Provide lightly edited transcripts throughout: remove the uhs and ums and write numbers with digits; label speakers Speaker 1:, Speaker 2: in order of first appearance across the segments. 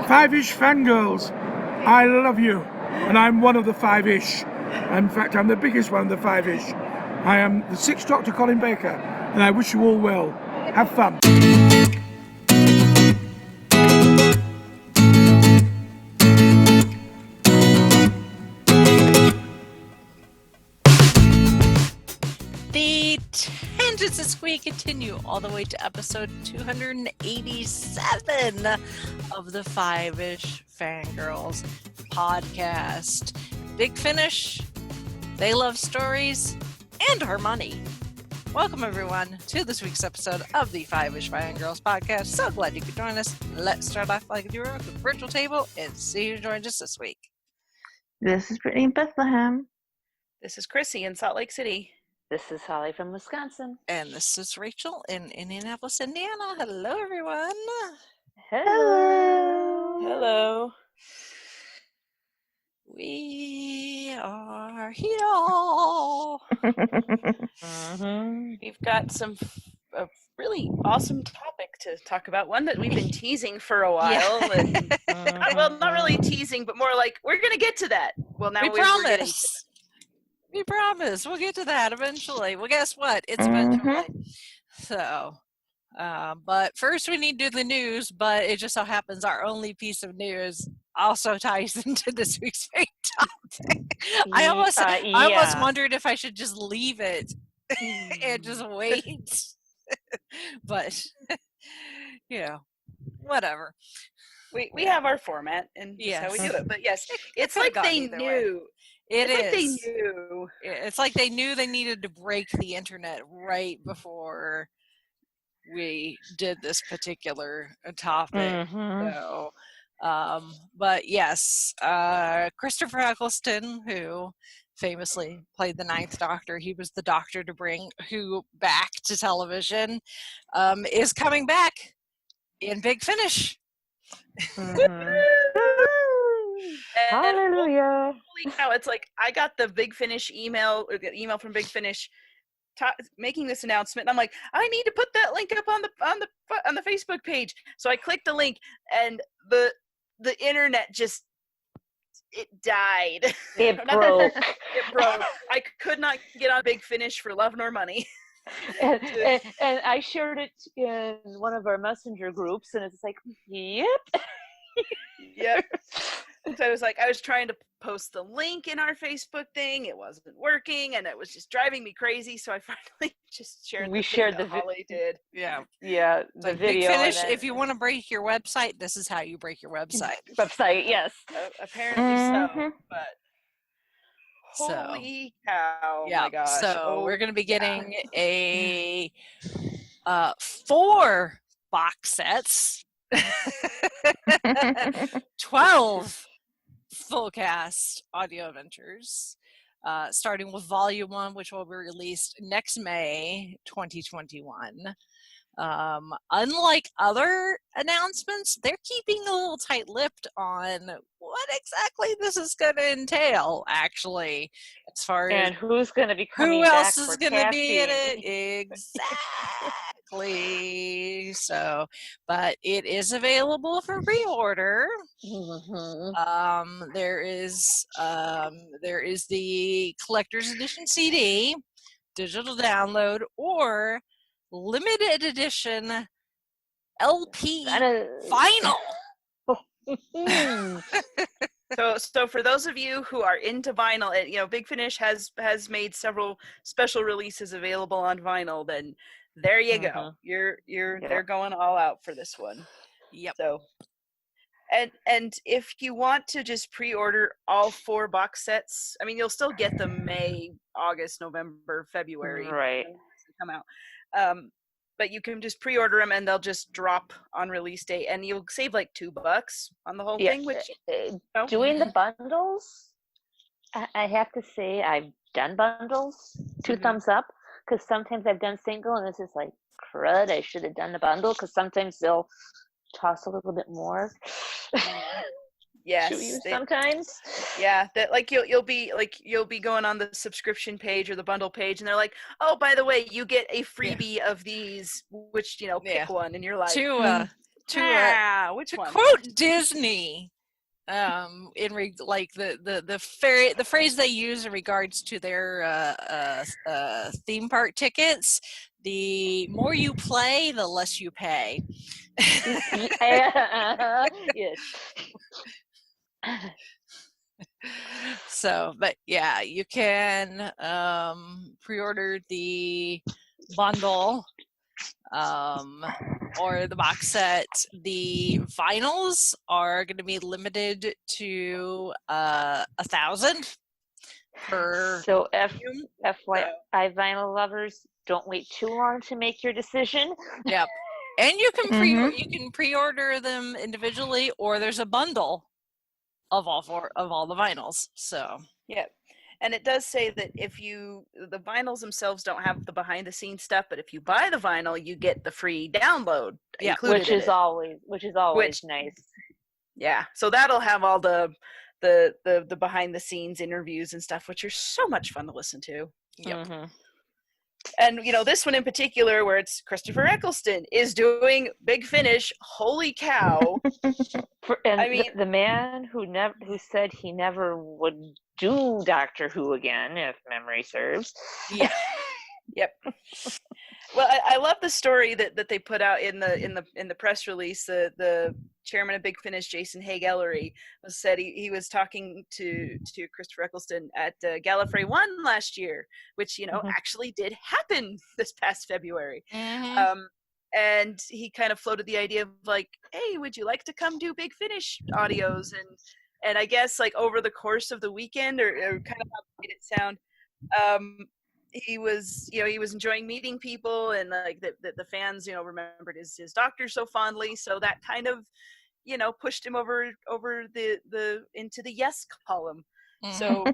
Speaker 1: Fiveish Fangirls, I love you, and I'm one of the Fiveish. In fact, I'm the biggest one of the Fiveish. I am the Sixth Doctor Colin Baker, and I wish you all well. Have fun.
Speaker 2: The tangents this week continue all the way to episode 287 of the Fiveish Fangirls podcast. Big Finish, they love stories and our money. Welcome everyone to this week's episode of the Fiveish Fangirls podcast. So glad you could join us. Let's start off like a duo with the virtual table and see who joins us this week.
Speaker 3: This is Brittany in Bethlehem.
Speaker 4: This is Chrissy in Salt Lake City.
Speaker 3: This is Holly from Wisconsin.
Speaker 2: And this is Rachel in Indianapolis, Indiana. Hello, everyone.
Speaker 3: Hello.
Speaker 4: Hello.
Speaker 2: We are here.
Speaker 4: We've got a really awesome topic to talk about. One that we've been teasing for a while.
Speaker 2: Yeah.
Speaker 4: And, well, not really teasing, but more like, we're going to get to that. Well, now
Speaker 2: We
Speaker 4: we're getting to
Speaker 2: promise. We promise. We'll get to that eventually. Well, guess what? It's eventually. So, but first we need to do the news, but it just so happens our only piece of news also ties into this week's main topic. I almost wondered if I should just leave it and just wait. But, whatever.
Speaker 4: We have our format, and
Speaker 2: Yes.
Speaker 4: that's how we do it. But yes, it's
Speaker 2: could've
Speaker 4: like
Speaker 2: gone
Speaker 4: they
Speaker 2: either
Speaker 4: knew.
Speaker 2: It
Speaker 4: It's
Speaker 2: is.
Speaker 4: like they knew.
Speaker 2: It's like they knew they needed to break the internet right before we did this particular topic. So, but yes, Christopher Eccleston, who famously played the Ninth Doctor, he was the Doctor to bring Who back to television, is coming back in Big Finish.
Speaker 3: Hallelujah.
Speaker 4: Holy cow, it's like I got the Big Finish email from Big Finish making this announcement, and I'm like, I need to put that link up on the Facebook page. So I clicked the link, and the internet just died.
Speaker 3: It broke.
Speaker 4: It broke. I could not get on Big Finish for love nor money.
Speaker 3: and I shared it in one of our messenger groups, and it's like, yep.
Speaker 4: Yep. So I was trying to post the link in our Facebook thing. It wasn't working, and it was just driving me crazy. So I finally just shared.
Speaker 3: We shared the
Speaker 4: Holly did.
Speaker 2: Yeah.
Speaker 3: Yeah, the video.
Speaker 2: Big Finish, if you want to break your website, this is how you break your website.
Speaker 3: Website, yes.
Speaker 4: Apparently so, but holy cow!
Speaker 2: Yeah.
Speaker 4: My gosh.
Speaker 2: So we're going to be getting a 4 box sets, 12 full cast audio adventures, starting with Volume 1, which will be released next May 2021. Unlike other announcements, they're keeping a little tight-lipped on what exactly this is going to entail, actually, as far as
Speaker 3: who's going to be coming
Speaker 2: who else
Speaker 3: back
Speaker 2: is going to be in it. Exactly. So, but it is available for pre-order. There is the collector's edition CD, digital download, or limited edition LP vinyl.
Speaker 4: So for those of you who are into vinyl, Big Finish has made several special releases available on vinyl. Then there you go. They're going all out for this one.
Speaker 2: Yep.
Speaker 4: So, and if you want to just pre-order all 4 box sets, I mean, you'll still get them May, August, November, February.
Speaker 3: Right.
Speaker 4: To come out. But you can just pre-order them, and they'll just drop on release date, and you'll save like $2 on the whole thing. Which
Speaker 3: doing the bundles, I have to say I've done bundles. 2 thumbs up, because sometimes I've done single, and it's just like crud. I should have done the bundle, because sometimes they'll toss a little bit more.
Speaker 4: Yes,
Speaker 3: sometimes.
Speaker 4: Yeah, that like you'll be going on the subscription page or the bundle page, and they're like, oh, by the way, you get a freebie of these, which pick one, and you're like, Which
Speaker 2: to
Speaker 4: one?
Speaker 2: quote Disney, like the phrase they use in regards to their theme park tickets, the more you play, the less you pay.
Speaker 3: Yes.
Speaker 2: So, but yeah, you can pre-order the bundle or the box set. The vinyls are going to be limited to 1,000 per
Speaker 3: So
Speaker 2: volume.
Speaker 3: FYI, vinyl lovers, don't wait too long to make your decision.
Speaker 2: Yep. And you can pre-order them individually, or there's a bundle of all the vinyls. So
Speaker 4: Yeah. And it does say that the vinyls themselves don't have the behind the scenes stuff, but if you buy the vinyl, you get the free download included
Speaker 3: which is always nice.
Speaker 4: Yeah. So that'll have all the behind the scenes interviews and stuff, which are so much fun to listen to.
Speaker 2: yep.
Speaker 4: And this one in particular, where it's Christopher Eccleston is doing Big Finish. Holy cow!
Speaker 3: The man who said he never would do Doctor Who again, if memory serves.
Speaker 2: Yeah.
Speaker 4: Yep. Well, I love the story that they put out in the press release. The chairman of Big Finish, Jason Haig-Ellery, said he was talking to Christopher Eccleston at Gallifrey 1 last year, which actually did happen this past February. And he kind of floated the idea of like, hey, would you like to come do Big Finish audios? And I guess like over the course of the weekend, or kind of how he made it sound, he was enjoying meeting people, and like the fans remembered his doctor so fondly, so that kind of pushed him over the into the yes column. So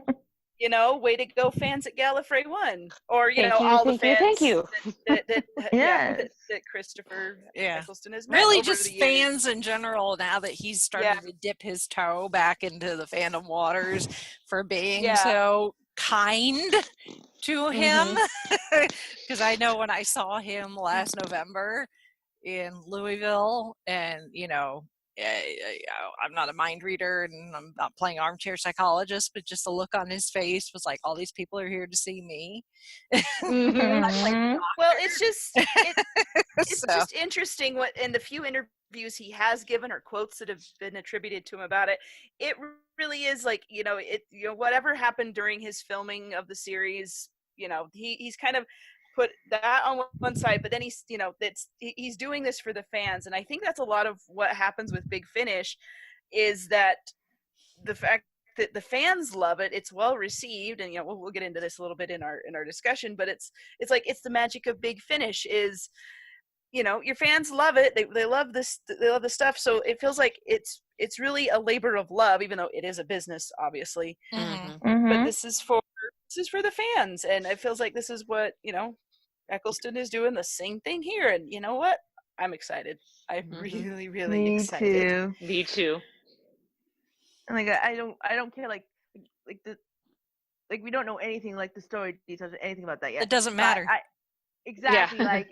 Speaker 4: way to go, fans at Gallifrey 1, or all the fans.
Speaker 3: Thank you.
Speaker 4: That Christopher Eccleston has met
Speaker 2: really
Speaker 4: over
Speaker 2: just
Speaker 4: the years.
Speaker 2: fans in general, now that he's started to dip his toe back into the fandom waters, for being so kind to him. Because I know when I saw him last November in Louisville, and I'm not a mind reader and I'm not playing armchair psychologist, but just the look on his face was like, all these people are here to see me.
Speaker 4: Well, it's just just interesting what in the few interviews he has given, or quotes that have been attributed to him about it. It really is like whatever happened during his filming of the series, he's kind of put that on one side, but then he's doing this for the fans, and I think that's a lot of what happens with Big Finish, is that the fact that the fans love it, it's well received, and we'll get into this a little bit in our discussion, but it's like it's the magic of Big Finish is your fans love it, they love this, they love the stuff, so it feels like it's really a labor of love, even though it is a business, obviously. But this is for the fans, and it feels like this is what Eccleston is doing the same thing here, and you know what? I'm excited. I'm really, really excited.
Speaker 3: Me too.
Speaker 5: And like I don't care like we don't know anything like the story details or anything about that yet.
Speaker 2: It doesn't matter.
Speaker 5: Exactly. Like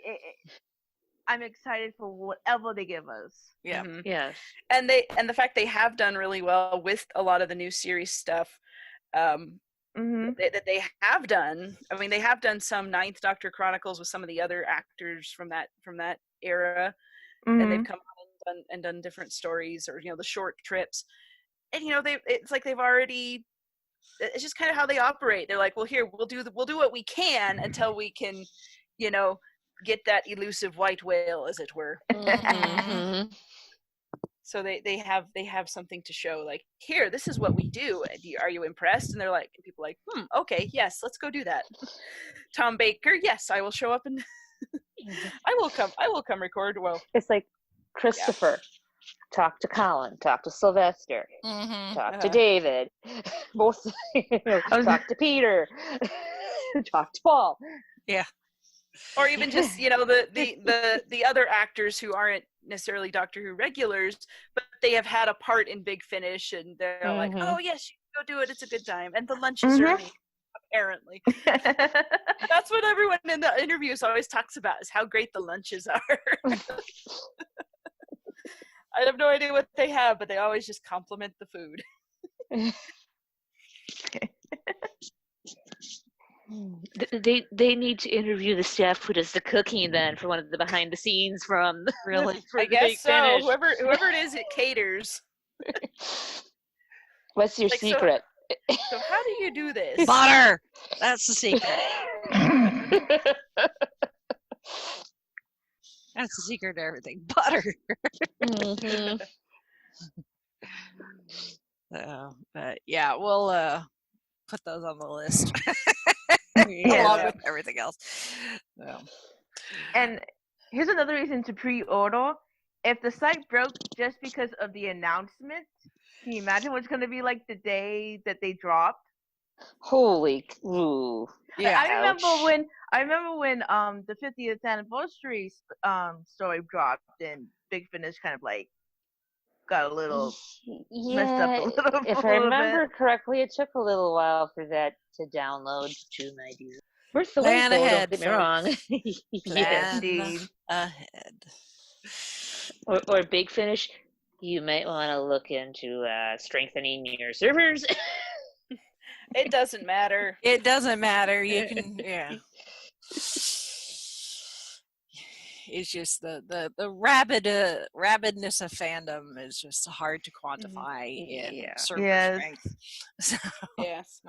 Speaker 5: I'm excited for whatever they give us.
Speaker 2: Yeah.
Speaker 3: Yes.
Speaker 4: And the fact they have done really well with a lot of the new series stuff. That they have done. I mean, they have done some Ninth Doctor Chronicles with some of the other actors from that era, and they've come on and done different stories, or the short trips, and it's like they've already. It's just kind of how they operate. They're like, well, here we'll do what we can until we can, get that elusive white whale, as it were. So they have something to show, like, here, this is what we do. Are you impressed? And they're like, and people are like, okay, yes, let's go do that. Tom Baker, yes, I will show up and I will come record. Well,
Speaker 3: it's like Christopher, talk to Colin, talk to Sylvester, talk to David, both, talk to Peter, talk to Paul.
Speaker 2: Yeah.
Speaker 4: Or even just the other actors who aren't necessarily Doctor Who regulars, but they have had a part in Big Finish, and they're like, oh yes, you can go do it, it's a good time, and the lunches are amazing, apparently. That's what everyone in the interviews always talks about, is how great the lunches are. I have no idea what they have, but they always just compliment the food.
Speaker 3: They need to interview the staff who does the cooking then for one of the behind the scenes from
Speaker 2: Really?
Speaker 3: for
Speaker 4: I
Speaker 3: the Big
Speaker 4: guess so.
Speaker 3: Finish.
Speaker 4: Whoever it is, it caters.
Speaker 3: What's your
Speaker 4: Like, so-
Speaker 3: secret?
Speaker 4: So how do you do this?
Speaker 2: Butter. That's the secret. That's the secret to everything. Butter.
Speaker 3: Mhm.
Speaker 2: But yeah, we'll put those on the list
Speaker 5: Yeah.
Speaker 2: along with everything else. So,
Speaker 5: And here's another reason to pre-order. If the site broke just because of the announcement, can you imagine what's going to be like the day that they dropped?
Speaker 3: Holy, ooh.
Speaker 2: yeah.
Speaker 5: I remember
Speaker 3: Ouch.
Speaker 5: when the 50th anniversary story dropped and Big Finish kind of like got a little messed up
Speaker 3: Yeah,
Speaker 5: a little.
Speaker 3: if I remember correctly, it took a little while for that to download to my device. Worth the wait,
Speaker 2: Plan
Speaker 3: though,
Speaker 2: ahead,
Speaker 3: don't get me wrong.
Speaker 2: Plan
Speaker 3: Yes.
Speaker 5: Indeed.
Speaker 2: ahead.
Speaker 3: Or Big Finish, you might want to look into strengthening your servers.
Speaker 4: It doesn't matter.
Speaker 2: It doesn't matter. You can, yeah. It's just the rabidness of fandom is just hard to quantify in
Speaker 3: Yeah.
Speaker 2: server
Speaker 5: Yes.
Speaker 2: strength. So,
Speaker 4: Yes.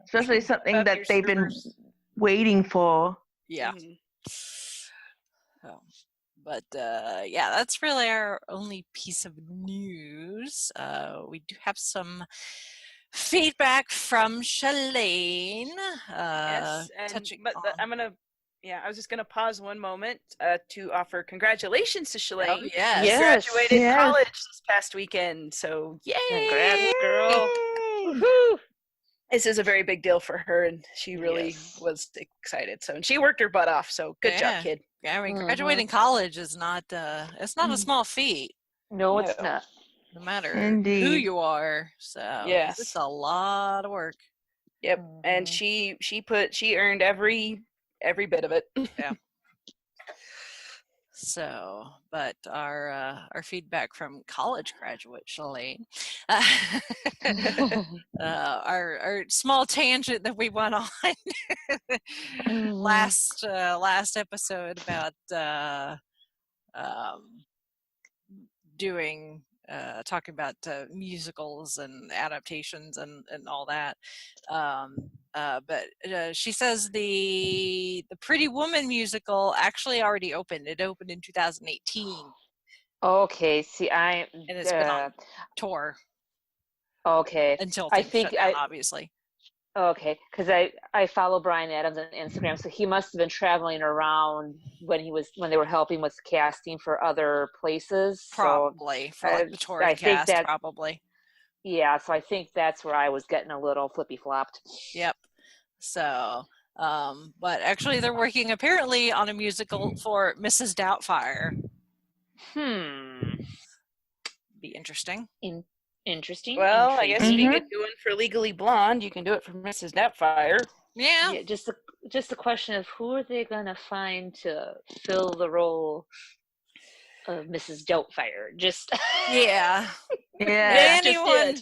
Speaker 5: Especially something
Speaker 4: About
Speaker 5: that
Speaker 4: your
Speaker 5: they've been
Speaker 4: servers.
Speaker 5: waiting for.
Speaker 2: yeah.
Speaker 4: Mhm.
Speaker 2: But yeah, that's really our only piece of news. We do have some feedback from Shalane.
Speaker 4: Yes, and
Speaker 2: touching
Speaker 4: but
Speaker 2: on.
Speaker 4: I was just gonna pause one moment to offer congratulations to Shalane.
Speaker 2: Oh, yes.
Speaker 4: She
Speaker 3: Yes.
Speaker 4: graduated
Speaker 5: Yes.
Speaker 4: college this past weekend, so yay!
Speaker 3: Congrats, girl.
Speaker 5: Yay!
Speaker 3: Woohoo!
Speaker 4: This is a very big deal for her, and she really
Speaker 3: Yes.
Speaker 4: was excited. So, and she worked her butt off. So, good
Speaker 2: Yeah.
Speaker 4: job, kid.
Speaker 2: Yeah, I mean,
Speaker 3: Mhm.
Speaker 2: graduating college is not it's not a small feat,
Speaker 3: No, it's
Speaker 4: No.
Speaker 3: not.
Speaker 2: no matter who
Speaker 5: Indeed.
Speaker 2: you are. So
Speaker 4: Yes.
Speaker 2: it's a lot of work.
Speaker 4: Yep, and
Speaker 3: Mhm.
Speaker 4: she earned every bit of it.
Speaker 2: So, but our feedback from college graduate Shalane, our small tangent that we went on last episode about doing talking about musicals and adaptations and all that. But she says the Pretty Woman musical actually already opened. It opened in 2018,
Speaker 3: Okay, see,
Speaker 2: and it's been on tour
Speaker 3: okay.
Speaker 2: until
Speaker 3: I
Speaker 2: things
Speaker 3: think
Speaker 2: shut down, obviously.
Speaker 3: Okay, because I follow Brian Adams on Instagram, so he must have been traveling around when they were helping with casting for other places.
Speaker 2: Probably for like the touring
Speaker 3: I think
Speaker 2: cast,
Speaker 3: that
Speaker 2: probably.
Speaker 3: yeah. So I think that's where I was getting a little flippy flopped.
Speaker 2: Yep. So, but actually, they're working apparently on a musical for Mrs. Doubtfire. Be interesting.
Speaker 3: Interesting.
Speaker 4: Well, I guess if you
Speaker 5: Mhm.
Speaker 4: could do it for Legally Blonde, you can do it for Mrs. Doubtfire.
Speaker 2: Yeah.
Speaker 3: Yeah, just a question of who are they gonna find to fill the role of Mrs. Doubtfire? Just
Speaker 2: Yeah.
Speaker 5: Yeah.
Speaker 3: That's just
Speaker 2: Anyone?
Speaker 3: it.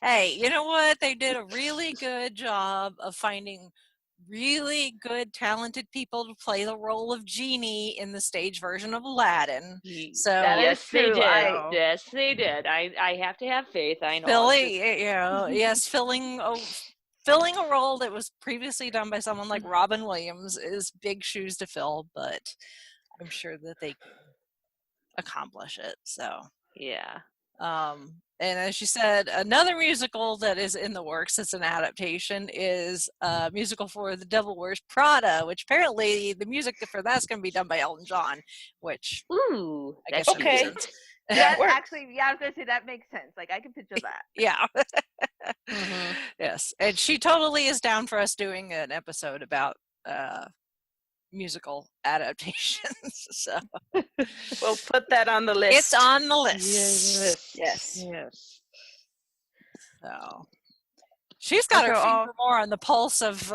Speaker 2: Hey, you know what? They did a really good job of finding really good, talented people to play the role of Genie in the stage version of Aladdin. So
Speaker 5: That is
Speaker 3: Yes, they
Speaker 5: true.
Speaker 3: did. Yes, they did. I have to have faith. I know.
Speaker 2: filling, yes, filling a role that was previously done by someone like Robin Williams is big shoes to fill, but I'm sure that they can accomplish it. So
Speaker 3: Yeah.
Speaker 2: and as you said, another musical that is in the works, it's an adaptation, is a musical for The Devil Wears Prada, which apparently the music for that's going to be done by Elton John, which
Speaker 3: Ooh,
Speaker 2: I guess
Speaker 3: that's
Speaker 2: that makes
Speaker 4: okay.
Speaker 2: sense.
Speaker 5: That
Speaker 4: works.
Speaker 5: actually, yeah, I was gonna say that makes sense. Like I can picture that.
Speaker 2: Yeah.
Speaker 3: Mhm.
Speaker 2: Yes, and she totally is down for us doing an episode about musical adaptations. So
Speaker 4: We'll put that on the list.
Speaker 2: it's on the list.
Speaker 3: Yes.
Speaker 4: Yes.
Speaker 2: So she's got her
Speaker 5: Okay,
Speaker 2: finger more on the pulse of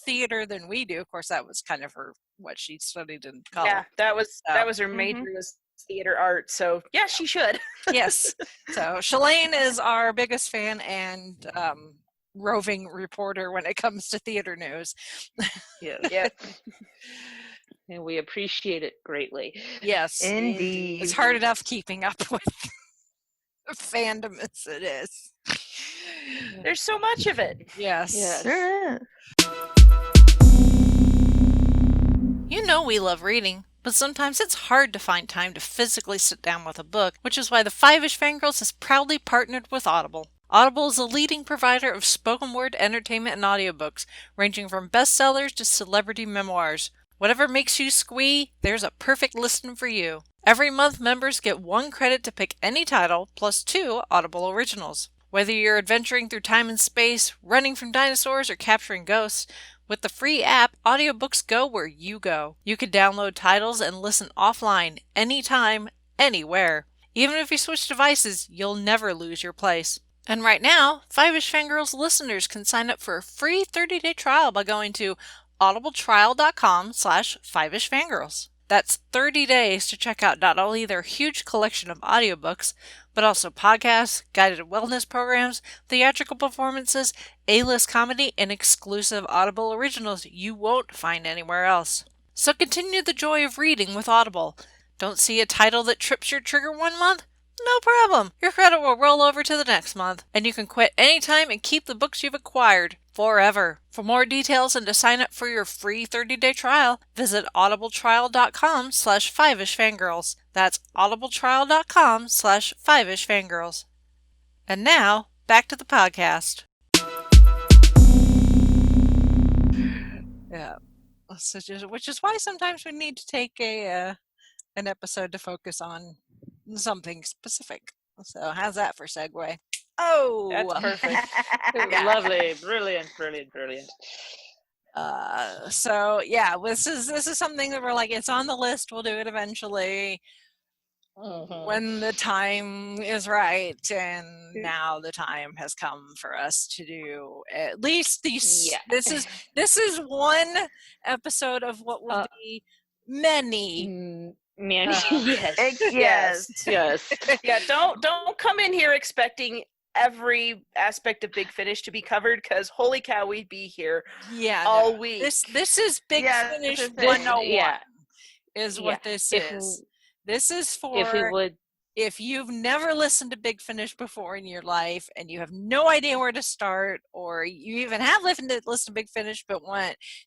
Speaker 2: theater than we do. Of course, that was kind of what she studied in college.
Speaker 4: Yeah, that was
Speaker 2: So,
Speaker 4: her major was theater art, so yeah, she should.
Speaker 2: Yes. So Shalane is our biggest fan and roving reporter when it comes to theater news.
Speaker 3: Yes.
Speaker 4: Yep.
Speaker 3: And we appreciate it greatly.
Speaker 2: Yes.
Speaker 5: Indeed.
Speaker 2: It's hard enough keeping up with fandom as it is.
Speaker 4: There's so much of it.
Speaker 2: Yes.
Speaker 3: Yes.
Speaker 5: Sure.
Speaker 2: You know we love reading, but sometimes it's hard to find time to physically sit down with a book, which is why the Fiveish Fangirls has proudly partnered with Audible. Audible is a leading provider of spoken word entertainment and audiobooks, ranging from bestsellers to celebrity memoirs. Whatever makes you squee, there's a perfect listen for you. Every month, members get 1 credit to pick any title, plus 2 Audible originals. Whether you're adventuring through time and space, running from dinosaurs, or capturing ghosts, with the free app, audiobooks go where you go. You can download titles and listen offline, anytime, anywhere. Even if you switch devices, you'll never lose your place. And right now, Fiveish Fangirls listeners can sign up for a free 30-day trial by going to audibletrial.com/FivishFangirls. That's 30 days to check out not only their huge collection of audiobooks, but also podcasts, guided wellness programs, theatrical performances, A-list comedy, and exclusive Audible originals you won't find anywhere else. So continue the joy of reading with Audible. Don't see a title that trips your trigger one month? No problem. Your credit will roll over to the next month, and you can quit anytime and keep the books you've acquired forever. For more details and to sign up for your free 30-day trial, visit audibletrial.com/FivishFangirls. That's audibletrial.com/FivishFangirls. And now, back to the podcast. Yeah. Which is why sometimes we need to take an episode to focus on something specific. So how's that for segue? Oh,
Speaker 4: That's perfect.
Speaker 3: Lovely. Brilliant.
Speaker 2: So yeah, this is something that we're like, it's on the list. We'll do it eventually when the time is right, and now the time has come for us to do at least these.
Speaker 3: Yeah.
Speaker 2: This is one episode of what will be many.
Speaker 3: Yes.
Speaker 5: Yes.
Speaker 4: Yeah, don't come in here expecting every aspect of Big Finish to be covered, because holy cow, we'd be here all week.
Speaker 2: This is Big
Speaker 5: Yeah,
Speaker 2: Finish
Speaker 5: this is-
Speaker 2: 101
Speaker 3: yeah.
Speaker 2: is what this
Speaker 3: If
Speaker 2: is. This is for
Speaker 3: If we would.
Speaker 2: if you've never listened to Big Finish before in your life and you have no idea where to start, or you even have listened to Big Finish but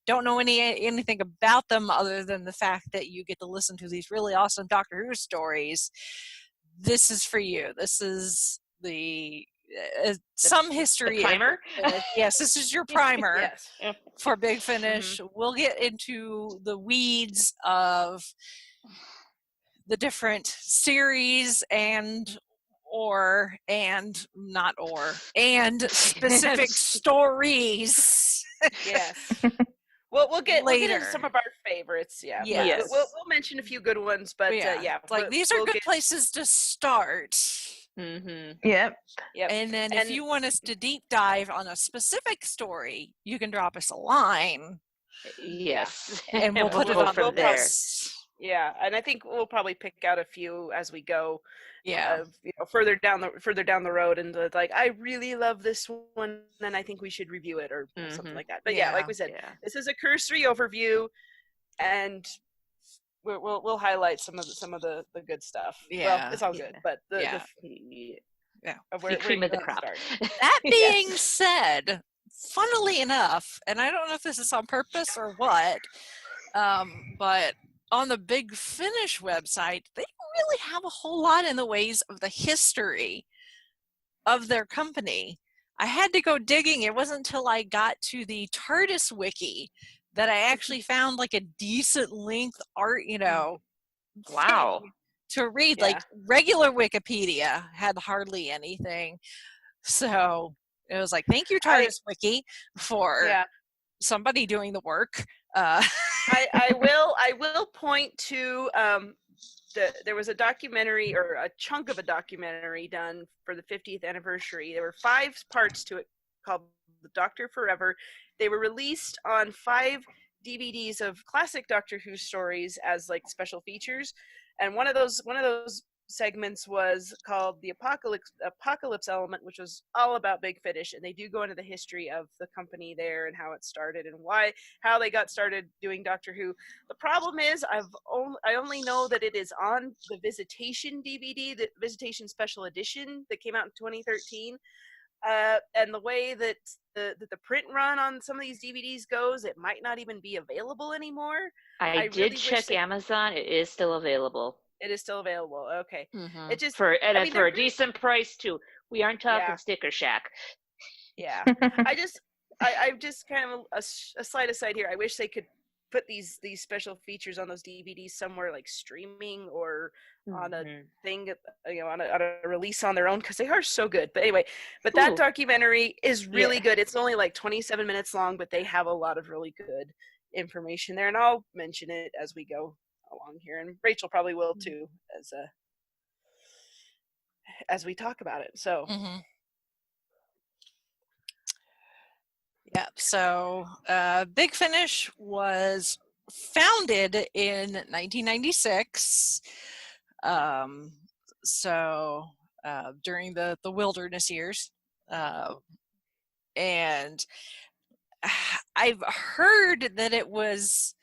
Speaker 2: don't know anything about them other than the fact that you get to listen to these really awesome Doctor Who stories, this is for you. This is the some history.
Speaker 3: The primer?
Speaker 2: Yes, this is your primer
Speaker 4: Yes.
Speaker 2: for Big Finish. We'll get into the weeds of the different series and specific stories.
Speaker 4: Yes. We'll get
Speaker 2: Later.
Speaker 4: into some of our favorites. Yeah.
Speaker 2: Yes.
Speaker 4: We'll mention a few good ones, but
Speaker 2: these are good places to start.
Speaker 5: Yep.
Speaker 2: And then if you want us to deep dive on a specific story, you can drop us a line.
Speaker 3: Yes.
Speaker 2: And we'll put it
Speaker 3: go
Speaker 2: on
Speaker 3: from
Speaker 2: the
Speaker 3: there.
Speaker 2: list.
Speaker 4: Yeah, and I think we'll probably pick out a few as we go.
Speaker 2: Yeah.
Speaker 4: Further down the road, and like, I really love this one, and I think we should review it, or something like that. But yeah, like we said, this is a cursory overview, and we'll highlight some of the good stuff.
Speaker 2: Yeah.
Speaker 4: Well, it's all good, but the
Speaker 3: cream of the crop.
Speaker 2: That being said, funnily enough, and I don't know if this is on purpose or what, but on the Big Finish website, they don't really have a whole lot in the ways of the history of their company. I had to go digging. It wasn't until I got to the TARDIS wiki that I actually found like a decent length art,
Speaker 3: Wow.
Speaker 2: to read.
Speaker 4: Yeah.
Speaker 2: Like regular Wikipedia had hardly anything. So it was like, thank you, TARDIS wiki, for somebody doing the work.
Speaker 4: I will point to there was a documentary, or a chunk of a documentary done for the 50th anniversary. There were 5 parts to it called The Doctor Forever. They were released on 5 DVDs of classic Doctor Who stories as like special features. And one of those segments was called the Apocalypse Element, which was all about Big Finish, and they do go into the history of the company there and how it started and how they got started doing Doctor Who. The problem is I only know that it is on the Visitation DVD, the Visitation Special Edition that came out in 2013. And the way that the print run on some of these DVDs goes, it might not even be available anymore.
Speaker 3: I did
Speaker 4: really
Speaker 3: check Amazon. It is still available.
Speaker 4: It is still available. Okay.
Speaker 2: Mm-hmm.
Speaker 4: It just
Speaker 3: for
Speaker 4: they're
Speaker 3: a decent price too. We aren't talking
Speaker 4: Yeah.
Speaker 3: Sticker Shack.
Speaker 4: Yeah. I just kind of a slight aside here. I wish they could put these special features on those DVDs somewhere like streaming or on a thing, on a release on their own, because they are so good. But anyway, that documentary is really good. It's only like 27 minutes long, but they have a lot of really good information there, and I'll mention it as we go along here, and Rachel probably will too, as we talk about it. So
Speaker 2: yeah, so Big Finish was founded in 1996, during the wilderness years, and I've heard that it was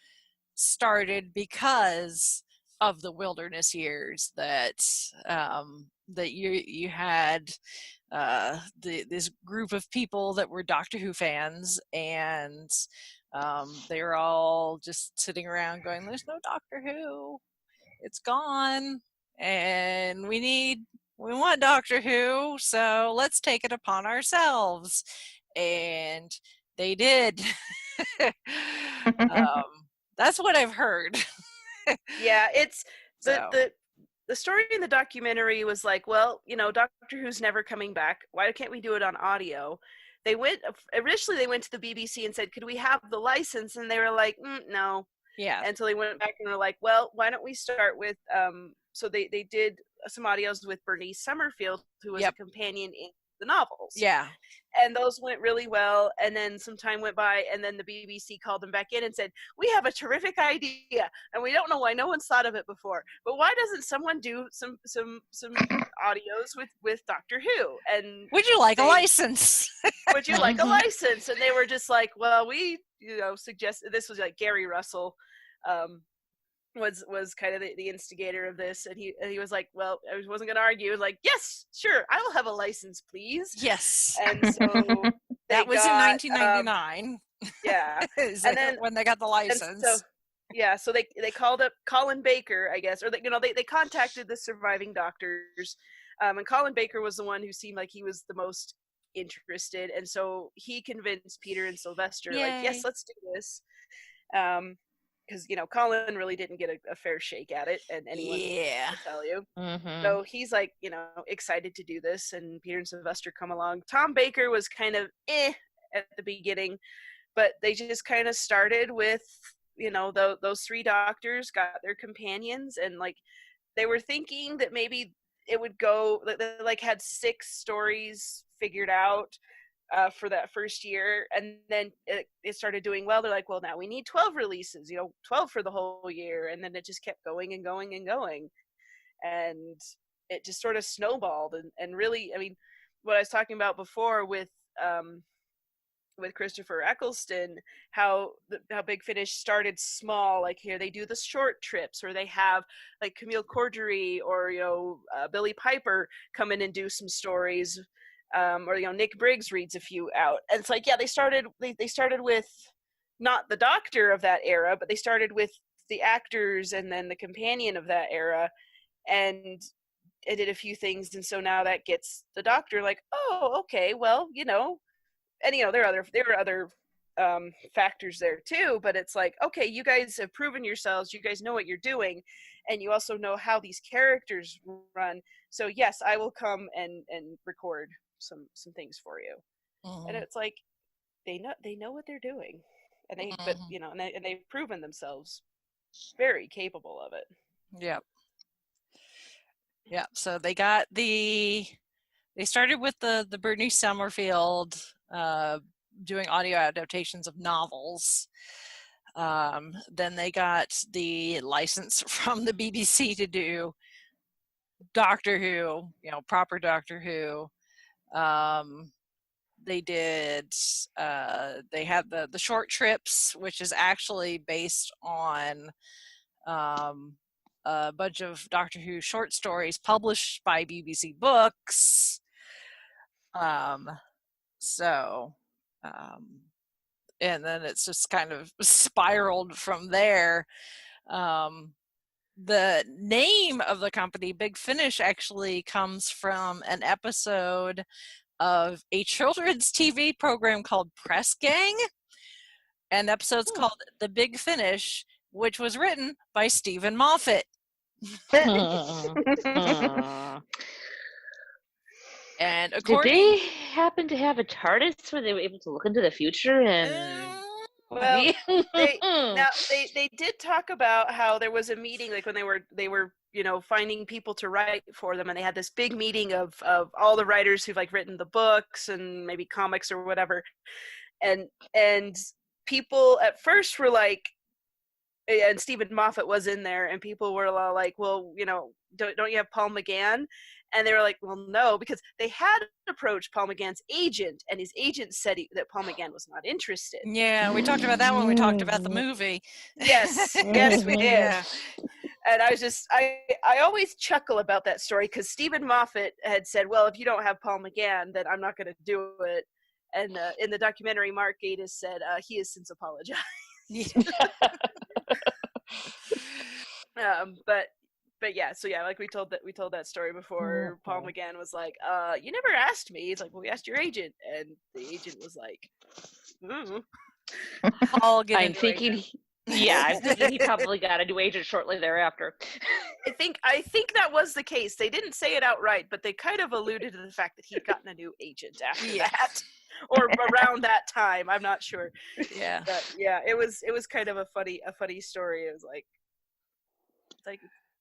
Speaker 2: started because of the wilderness years, that you had this group of people that were Doctor Who fans, and they were all just sitting around going, "There's no Doctor Who, it's gone, and we want Doctor Who, so let's take it upon ourselves." And they did. That's what I've heard.
Speaker 4: Yeah, it's
Speaker 2: So.
Speaker 4: the story in the documentary was like, well, Doctor Who's never coming back. Why can't we do it on audio? Initially they went to the BBC and said, could we have the license? And they were like, no.
Speaker 2: Yeah.
Speaker 4: And so they went back and were like, well, why don't we start with, so they did some audios with Bernice Summerfield, who was a companion in the novels.
Speaker 2: Yeah.
Speaker 4: And those went really well. And then some time went by, and then the BBC called them back in and said, we have a terrific idea, and we don't know why no one's thought of it before, but why doesn't someone do some audios with Doctor Who? And
Speaker 2: would you like a license?
Speaker 4: Would you like a license? And they were just like, well, we suggested, this was like Gary Russell, was kind of the instigator of this, and he was like, well, I wasn't going to argue. He was like, yes, sure, I will have a license, please.
Speaker 2: Yes.
Speaker 4: And so
Speaker 2: that was in 1999.
Speaker 4: Yeah.
Speaker 2: And then when they got the license.
Speaker 4: So they called up Colin Baker, I guess, or they contacted the surviving doctors, and Colin Baker was the one who seemed like he was the most interested, and so he convinced Peter and Sylvester, like, yes, let's do this. Because Colin really didn't get a fair shake at it, and anyone will tell you. So he's like, excited to do this, and Peter and Sylvester come along. Tom Baker was kind of at the beginning, but they just kind of started with those three doctors got their companions, and like they were thinking that maybe it would go. They like had 6 stories figured out for that first year, and then it started doing well. They're like, well, now we need 12 releases, 12 for the whole year, and then it just kept going and going and going, and it just sort of snowballed. And really, I mean, what I was talking about before with Christopher Eccleston, how Big Finish started small. Like here, they do the short trips, or they have like Camille Cordery or Billy Piper come in and do some stories. Or Nick Briggs reads a few out, and it's like, yeah, they started with not the doctor of that era, but they started with the actors and then the companion of that era, and it did a few things, and so now that gets the doctor like, oh, okay, well, and there are other factors there too, but it's like, okay, you guys have proven yourselves, you guys know what you're doing, and you also know how these characters run, so yes, I will come and record some things for you. And it's like they know what they're doing, and and they've proven themselves very capable of it.
Speaker 2: So they started with the Bernice Summerfield doing audio adaptations of novels, Then they got the license from the BBC to do Doctor Who, proper Doctor Who. They did, they had the short trips, which is actually based on a bunch of Doctor Who short stories published by BBC Books. And then it's just kind of spiraled from there. The name of the company, Big Finish, actually comes from an episode of a children's TV program called Press Gang. And the episode's called The Big Finish, which was written by Stephen Moffat. And according,
Speaker 3: did they happen to have a TARDIS where they were able to look into the future and?
Speaker 4: Well, they did talk about how there was a meeting, like when they were finding people to write for them, and they had this big meeting of all the writers who've like written the books and maybe comics or whatever, and people at first were like, and Stephen Moffat was in there, and people were all like, well, don't you have Paul McGann? And they were like, well, no, because they had approached Paul McGann's agent, and his agent said that Paul McGann was not interested.
Speaker 2: Yeah, we talked about that when we talked about the movie.
Speaker 4: Yes, we did. Yeah. And I always chuckle about that story, because Stephen Moffat had said, well, if you don't have Paul McGann, then I'm not going to do it. And in the documentary, Mark Gatiss said he has since apologized. But yeah, so yeah, like we told that story before. Paul McGann was like, you never asked me. It's like, well, we asked your agent, and the agent was like,
Speaker 2: Paul,
Speaker 3: I'm thinking he probably got a new agent shortly thereafter.
Speaker 4: I think that was the case. They didn't say it outright, but they kind of alluded to the fact that he'd gotten a new agent after that, or around that time. I'm not sure.
Speaker 2: Yeah,
Speaker 4: but yeah, it was kind of a funny story. It was like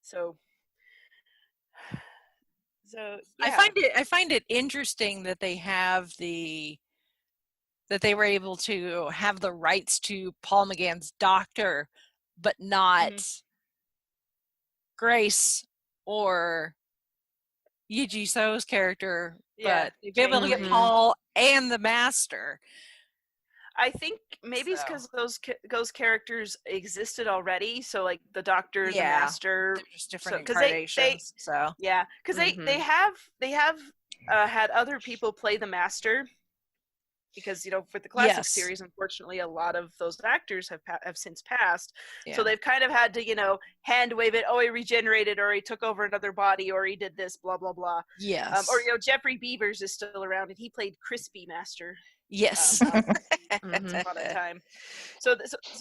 Speaker 4: so. Yeah.
Speaker 2: I find it interesting that they were able to have the rights to Paul McGann's Doctor, but not Grace or Yi Ji So's character. But they've been able to get Paul and the Master.
Speaker 4: I think maybe it's because those characters existed already. So like the Doctor, the Master,
Speaker 2: they're just different incarnations.
Speaker 4: Because they have had other people play the Master. Because for the classic series, unfortunately, a lot of those actors have since passed. So they've kind of had to hand wave it. Oh, he regenerated, or he took over another body, or he did this, blah blah blah.
Speaker 2: Yes.
Speaker 4: Or Jeffrey Beavers is still around, and he played Crispy Master.
Speaker 2: Yes.
Speaker 4: Once upon a time. So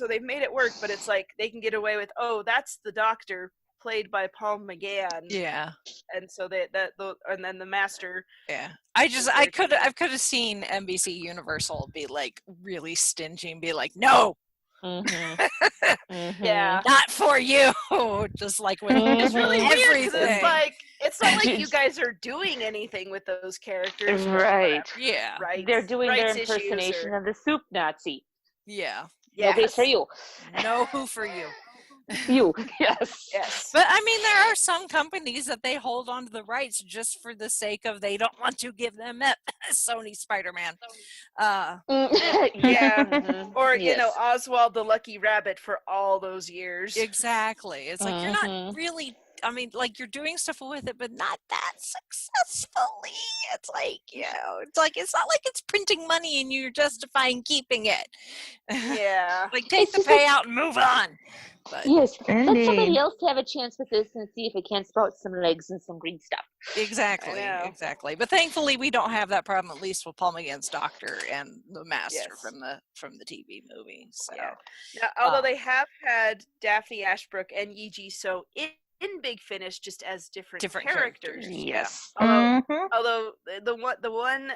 Speaker 4: they've made it work, but it's like they can get away with, oh, that's the Doctor played by Paul McGann.
Speaker 2: Yeah.
Speaker 4: And so and then the Master.
Speaker 2: Yeah. I could have seen NBC Universal be like really stingy and be like, no.
Speaker 4: Yeah.
Speaker 2: Not for you. Just like with
Speaker 4: it's really
Speaker 2: everything.
Speaker 4: Weird, it's not like you guys are doing anything with those characters.
Speaker 3: Right.
Speaker 2: Yeah.
Speaker 4: Right.
Speaker 3: They're doing their impersonation of the soup Nazi.
Speaker 2: Yeah.
Speaker 3: No base for you.
Speaker 2: No who for you.
Speaker 3: You, yes.
Speaker 2: But I mean, there are some companies that they hold on to the rights just for the sake of they don't want to give them Sony Spider-Man.
Speaker 4: Or Oswald the Lucky Rabbit for all those years.
Speaker 2: Exactly. It's like you're not really. I mean, like you're doing stuff with it, but not that successfully. It's like it's not like it's printing money and you're justifying keeping it.
Speaker 4: Yeah.
Speaker 2: Like take the payout and move on. But,
Speaker 3: yes, let somebody else have a chance with this and see if it can sprout some legs and some green stuff.
Speaker 2: Exactly. But thankfully, we don't have that problem, at least with Paul McGann's Doctor and the Master from the TV movie. So,
Speaker 4: now, although they have had Daphne Ashbrook and Yi Ji So in Big Finish just as different characters.
Speaker 3: Yes.
Speaker 4: Although the one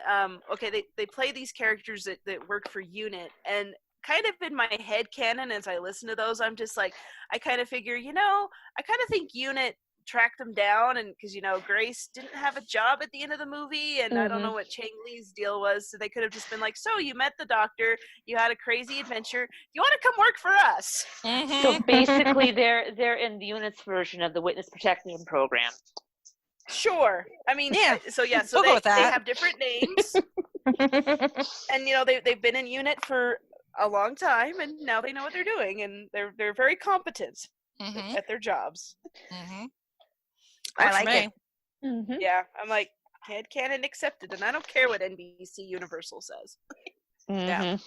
Speaker 4: they play these characters that work for Unit, and kind of in my head canon as I listen to those, I'm just like, I kind of figure, I kind of think Unit track them down, and because Grace didn't have a job at the end of the movie, and I don't know what Chang Li's deal was, so they could have just been like, so you met the doctor, you had a crazy adventure, you want to come work for us?
Speaker 3: So basically they're in the unit's version of the witness protection program.
Speaker 4: Sure. I mean,
Speaker 2: Yeah.
Speaker 4: so
Speaker 2: We'll go with
Speaker 4: they
Speaker 2: that.
Speaker 4: have different names, and they've been in unit for a long time, and now they know what they're doing, and they're very competent at their jobs.
Speaker 5: I like it.
Speaker 4: Yeah, I'm like, headcanon accepted, and I don't care what NBC Universal says.
Speaker 2: Yeah.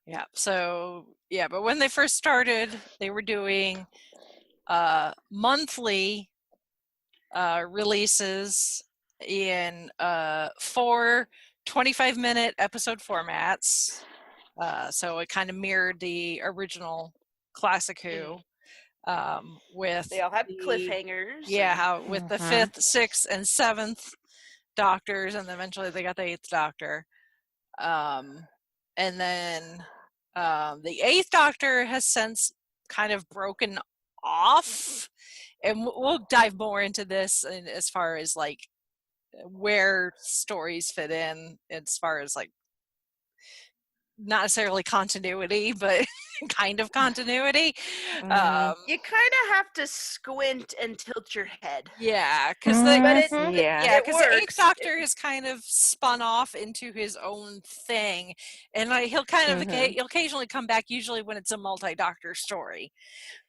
Speaker 2: Yeah. So yeah, but when they first started, they were doing monthly releases in 4 25-minute episode formats. So it kind of mirrored the original Classic Who. With
Speaker 4: they all have cliffhangers.
Speaker 2: Yeah, with the 5th, 6th, and 7th doctors, and then eventually they got the 8th doctor. And then the 8th doctor has since kind of broken off, and we'll dive more into this as far as like where stories fit in as far as like not necessarily continuity, but kind of continuity.
Speaker 4: You kind of have to squint and tilt your head.
Speaker 2: Yeah, because the 8th Doctor has kind of spun off into his own thing, and he'll kind of he'll occasionally come back, usually when it's a multi-doctor story.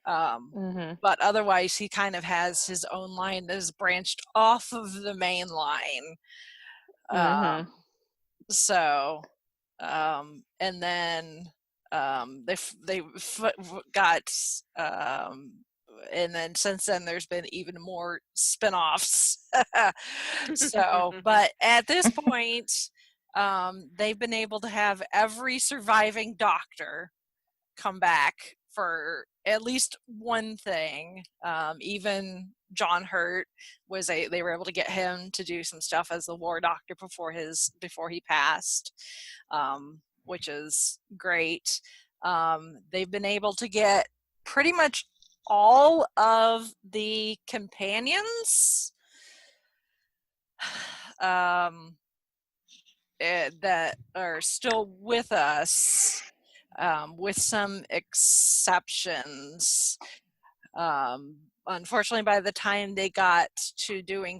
Speaker 2: But otherwise, he kind of has his own line that is branched off of the main line. And then they got and then since then there's been even more spin-offs. But at this point, they've been able to have every surviving doctor come back for at least one thing. Even John Hurt they were able to get him to do some stuff as the war doctor before he passed, which is great. They've been able to get pretty much all of the companions that are still with us, with some exceptions. Unfortunately, by the time they got to doing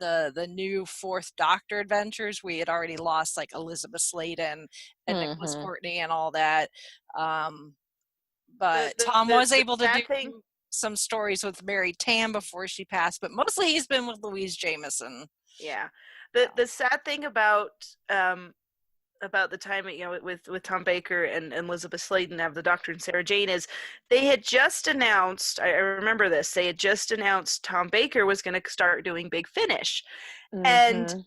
Speaker 2: the new 4th Doctor adventures, we had already lost like Elizabeth Sladen and Nicholas Courtney and all that. But Tom was able to do some stories with Mary Tam before she passed, but mostly he's been with Louise Jameson.
Speaker 4: Yeah. The sad thing about the time with Tom Baker and Elizabeth Sladen of the Doctor and Sarah Jane is they had just announced, I remember this, they had just announced Tom Baker was going to start doing Big Finish. And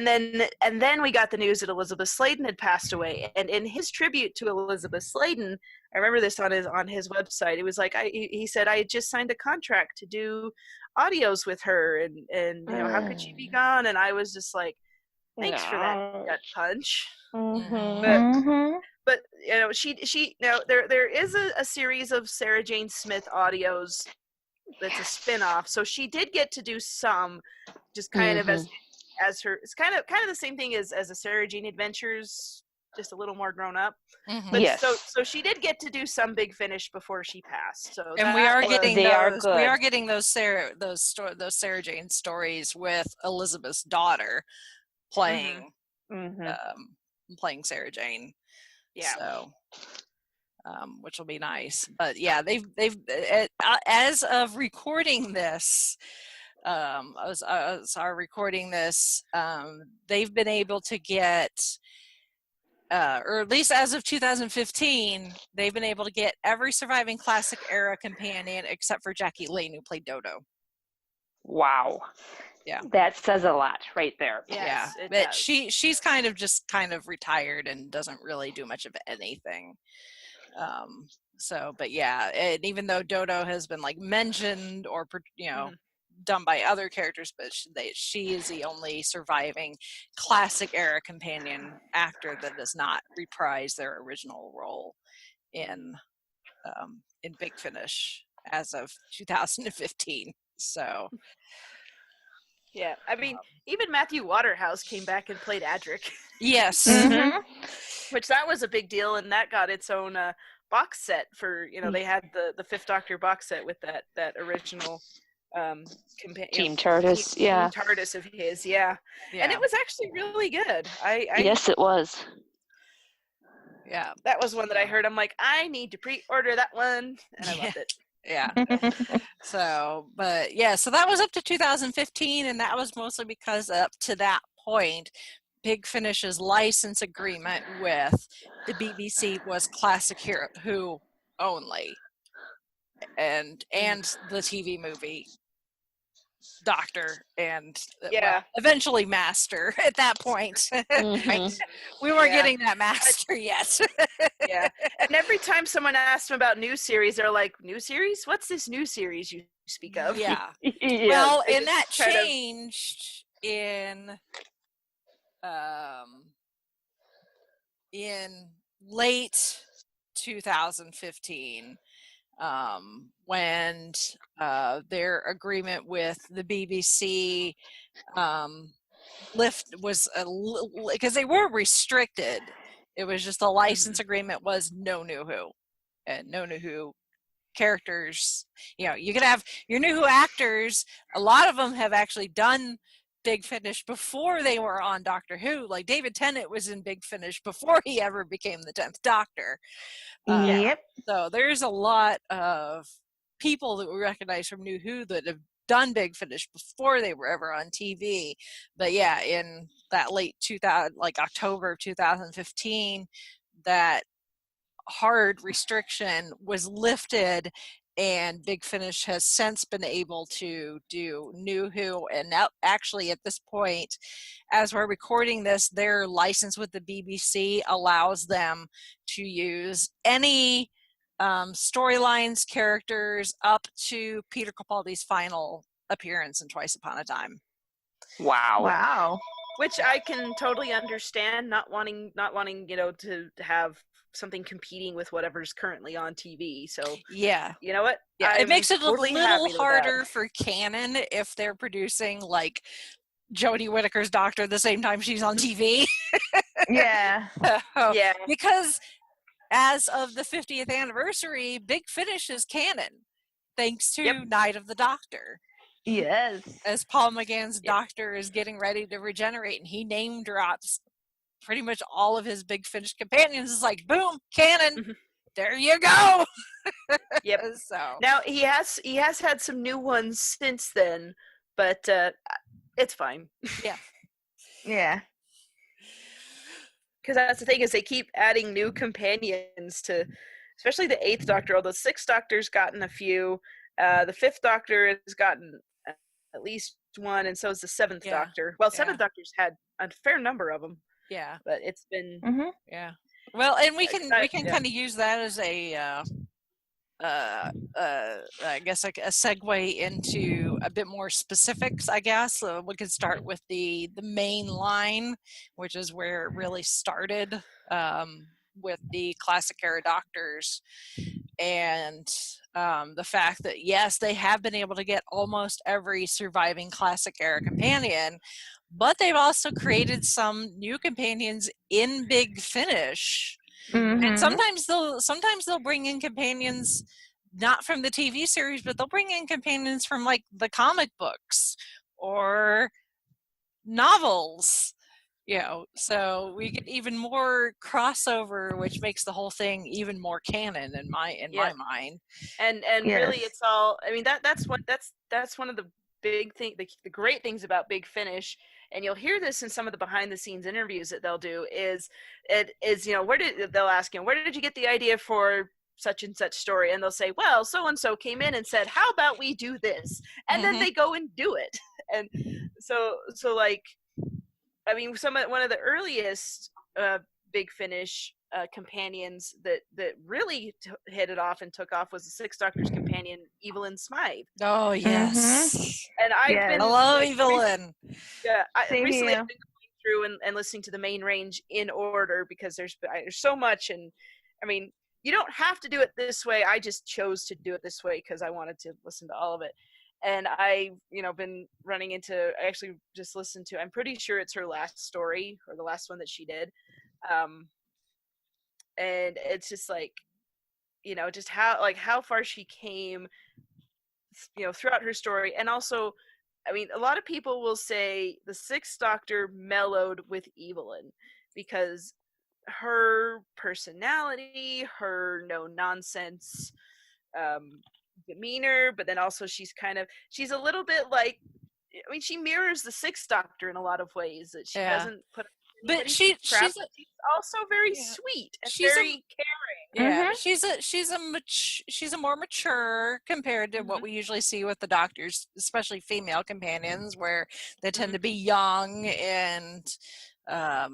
Speaker 4: then we got the news that Elizabeth Sladen had passed away. And in his tribute to Elizabeth Sladen, I remember this on his website. It was like he said, I had just signed a contract to do audios with her, and how could she be gone? And I was just like, thanks for that gut punch. But she there is a series of Sarah Jane Smith audios that's a spin-off, so she did get to do some, just kind of as her, it's kind of the same thing as a Sarah Jane Adventures, just a little more grown up. But so she did get to do some Big Finish before she passed. So
Speaker 2: and we are getting those Sarah Jane stories with Elizabeth's daughter playing playing Sarah Jane. Yeah. So which will be nice. But yeah, they've as of recording this, they've been able to get, or at least as of 2015, they've been able to get every surviving classic era companion except for Jackie Lane, who played Dodo.
Speaker 3: Wow.
Speaker 2: Yeah.
Speaker 3: That says a lot right there.
Speaker 2: Yes, yeah. But she's kind of retired and doesn't really do much of anything. But yeah, and even though Dodo has been like mentioned or done by other characters, but she is the only surviving classic era companion actor that does not reprise their original role in Big Finish. as of 2015. So
Speaker 4: Yeah, I mean, even Matthew Waterhouse came back and played Adric.
Speaker 2: yes.
Speaker 3: Mhm.
Speaker 4: Which that was a big deal, and that got its own box set for, they had the Fifth Doctor box set with that original
Speaker 3: Team TARDIS, yeah.
Speaker 4: Team TARDIS of his, yeah. And it was actually really good.
Speaker 3: Yes, it was.
Speaker 2: Yeah.
Speaker 4: That was one that I heard. I'm like, I need to pre-order that one, and I loved it.
Speaker 2: Yeah. So, but yeah, so that was up to 2015, and that was mostly because up to that point, Big Finish's license agreement with the BBC was Classic Who only, and the TV movie Doctor and eventually Master at that point.
Speaker 3: Mhm.
Speaker 2: We weren't getting that Master yet.
Speaker 4: Yeah. And every time someone asked them about new series, they're like, new series? What's this new series you speak of?
Speaker 2: Yeah.
Speaker 3: Yes.
Speaker 2: Well,
Speaker 4: They
Speaker 2: and that
Speaker 4: just try to-
Speaker 2: changed in late 2015, when their agreement with the BBC was because they were restricted. It was just the license agreement was no New Who, and no New Who characters. You could have your New Who actors. A lot of them have actually done Big Finish before they were on Doctor Who. Like David Tennant was in Big Finish before he ever became the 10th Doctor.
Speaker 5: Yep.
Speaker 2: So there's a lot of people that we recognize from New Who that have done Big Finish before they were ever on TV. But yeah, in that late 2000, like October of 2015, that hard restriction was lifted, and Big Finish has since been able to do New Who. And now, actually, at this point, as we're recording this, their license with the BBC allows them to use any storylines, characters, up to Peter Capaldi's final appearance in Twice Upon a Time.
Speaker 3: Wow.
Speaker 4: Which I can totally understand, not wanting, to have something competing with whatever's currently on TV. So
Speaker 2: yeah,
Speaker 4: you know what?
Speaker 2: Yeah, it makes it
Speaker 4: totally
Speaker 2: a little harder for canon if they're producing like Jodie Whittaker's Doctor the same time she's on TV.
Speaker 5: Yeah.
Speaker 4: Yeah.
Speaker 2: Because as of the 50th anniversary, Big Finish is canon, thanks to Night of the Doctor.
Speaker 5: Yes.
Speaker 2: As Paul McGann's Doctor is getting ready to regenerate, and he name drops pretty much all of his Big Finish companions. It's like, boom, canon. There you go.
Speaker 4: Yep.
Speaker 2: So
Speaker 4: now he has had some new ones since then, but it's fine.
Speaker 2: Yeah.
Speaker 5: Yeah.
Speaker 4: Because that's the thing, is they keep adding new companions to, especially the 8th Doctor. Although 6th Doctor's gotten a few, the 5th Doctor has gotten at least one, and so is the 7th Doctor. Well, 7th Doctor's had a fair number of them.
Speaker 2: Yeah,
Speaker 4: but it's been
Speaker 2: yeah. Well, and we can kind of use that as a I guess like a segue into a bit more specifics. I guess we could start with the main line, which is where it really started, with the Classic Era Doctors, and the fact that yes, they have been able to get almost every surviving Classic Era companion, but they've also created some new companions in Big Finish. And sometimes they'll bring in companions not from the TV series, but they'll bring in companions from like the comic books or novels. So we get even more crossover, which makes the whole thing even more canon in my mind.
Speaker 4: And really, it's all. I mean, that's one of the big thing, the great things about Big Finish. And you'll hear this in some of the behind the scenes interviews that they'll do, is they'll ask him, where did you get the idea for such and such story? And they'll say, well, so and so came in and said, how about we do this? And then they go and do it. And so like, I mean, one of the earliest Big Finish companions that really hit it off and took off was the 6th Doctor's companion, Evelyn Smythe.
Speaker 2: Oh yes.
Speaker 4: And I
Speaker 2: love Evelyn.
Speaker 4: Yeah, recently
Speaker 5: here.
Speaker 4: I've been going through and listening to the main range in order, because there's so much. And I mean, you don't have to do it this way. I just chose to do it this way because I wanted to listen to all of it. And I, been running into, I actually just listened to, I'm pretty sure it's her last story or the last one that she did. And it's just like, just how far she came, throughout her story. And also, I mean, a lot of people will say the Sixth Doctor mellowed with Evelyn because her personality, her no nonsense demeanor, but then also she's a little bit like, I mean, she mirrors the Sixth Doctor in a lot of ways, that she doesn't put
Speaker 2: but she's
Speaker 4: also very sweet and very caring.
Speaker 2: Yeah, she's a more mature compared to what we usually see with the Doctors, especially female companions, where they tend to be young and right.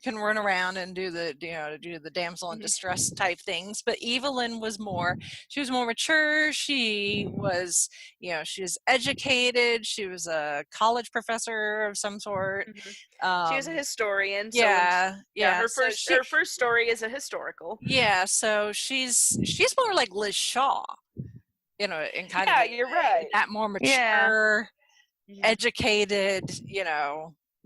Speaker 2: Can run around and do the damsel in distress type things. But Evelyn was more mature. She was she was educated. She was a college professor of some sort.
Speaker 4: She was a historian.
Speaker 2: Her
Speaker 4: first story is a historical.
Speaker 2: Yeah, so she's more like Liz Shaw, in kind of
Speaker 4: you're right.
Speaker 2: That more mature, educated,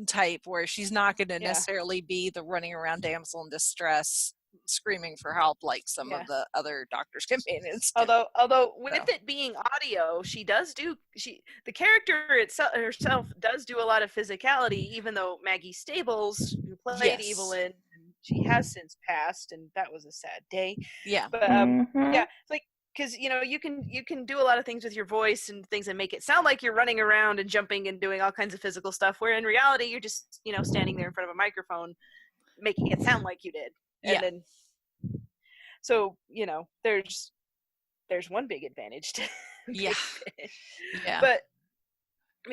Speaker 2: type, where she's not going to necessarily be the running around damsel in distress screaming for help like some of the other Doctor's companions do.
Speaker 4: Although with it being audio, the character herself does do a lot of physicality, even though Maggie Stables, who played Evelyn, she has since passed, and that was a sad day. But it's like, because you can do a lot of things with your voice and things and make it sound like you're running around and jumping and doing all kinds of physical stuff, where in reality you're just standing there in front of a microphone making it sound like you did. And then there's one big advantage to but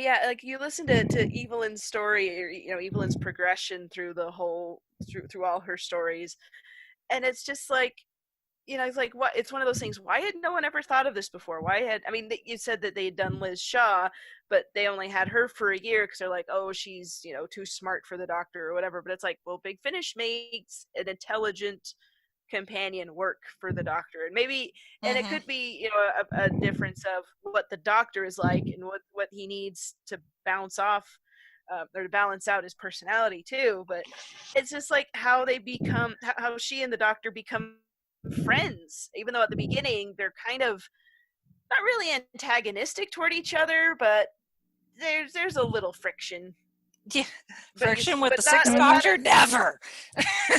Speaker 4: like you listen to Evelyn's story, or Evelyn's progression through the whole through all her stories, and it's just like, it's like, what? It's one of those things. Why had no one ever thought of this before? You said that they had done Liz Shaw, but they only had her for a year because they're like, oh, she's, too smart for the Doctor or whatever. But it's like, well, Big Finish makes an intelligent companion work for the Doctor. And maybe, and it could be, a difference of what the Doctor is like and what he needs to bounce off or to balance out his personality too. But it's just like how she and the Doctor become friends, even though at the beginning they're kind of not really antagonistic toward each other, but there's a little friction.
Speaker 2: Friction with the Sixth Doctor, never.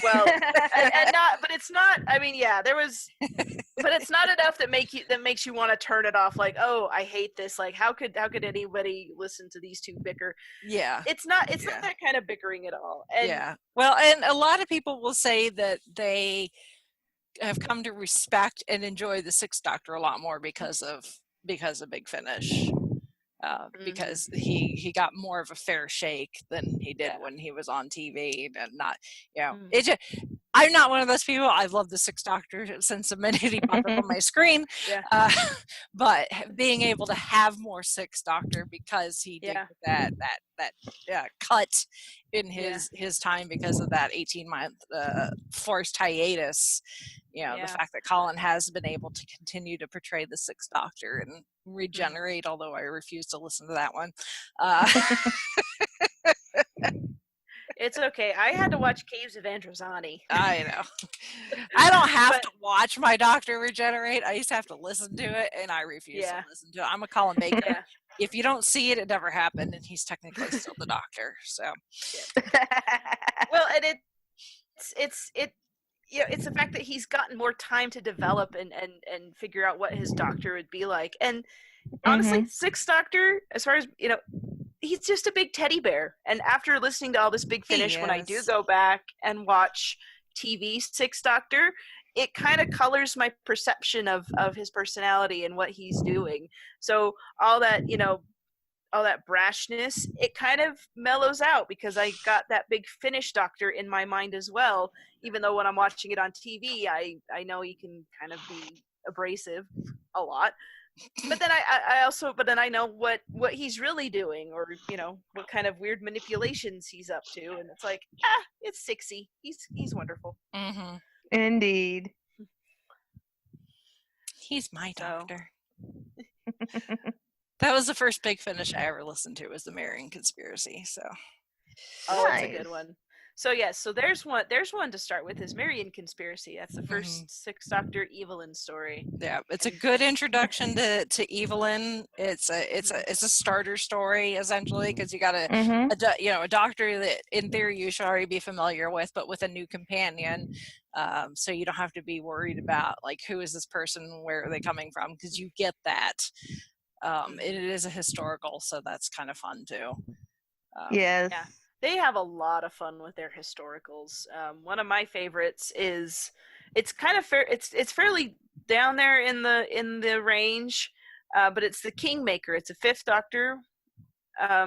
Speaker 4: Well, but it's not. I mean, there was, but it's not enough that makes you want to turn it off. Like, oh, I hate this. Like, how could anybody listen to these two bicker?
Speaker 2: Yeah,
Speaker 4: it's not that kind of bickering at all. And,
Speaker 2: well, and a lot of people will say that they have come to respect and enjoy the Sixth Doctor a lot more because of Big Finish, because he got more of a fair shake than he did when he was on TV, and not I'm not one of those people. I love the Sixth Doctor since the minute he popped up on my screen. But being able to have more Sixth Doctor because he did that cut in his time because of that 18-month forced hiatus. The fact that Colin has been able to continue to portray the Sixth Doctor and regenerate, although I refuse to listen to that one.
Speaker 4: It's okay. I had to watch Caves of Androzani.
Speaker 2: I know. I don't have to watch my Doctor regenerate. I used to have to listen to it, and I refuse to listen to it. I'm a Colin Baker. If you don't see it, it never happened, and he's technically still the Doctor. So,
Speaker 4: well, and it's the fact that he's gotten more time to develop and figure out what his Doctor would be like. And honestly, Sixth Doctor, as far as he's just a big teddy bear. And after listening to all this Big Finish, when I do go back and watch TV Sixth Doctor, it kind of colors my perception of his personality and what he's doing. So all that brashness, it kind of mellows out because I got that Big Finish Doctor in my mind as well. Even though when I'm watching it on TV, I know he can kind of be abrasive a lot. But then I know what he's really doing, or what kind of weird manipulations he's up to, and it's like, it's Sixy. He's wonderful.
Speaker 2: Mm-hmm.
Speaker 5: Indeed.
Speaker 2: He's my doctor. That was the first Big Finish I ever listened to, was the Marion Conspiracy. So,
Speaker 4: that's a good one. So yes, so there's one to start with, is Marion Conspiracy. That's the first Sixth Doctor Evelyn story.
Speaker 2: Yeah, it's a good introduction to Evelyn. It's a starter story essentially, because you got a doctor that in theory you should already be familiar with, but with a new companion. So you don't have to be worried about like, who is this person, where are they coming from, because you get that. It is a historical, so that's kind of fun too.
Speaker 5: Yes.
Speaker 4: Yeah. They have a lot of fun with their historicals. One of my favorites is, it's kind of fair. It's fairly down there in the range, but it's the Kingmaker. It's a Fifth Doctor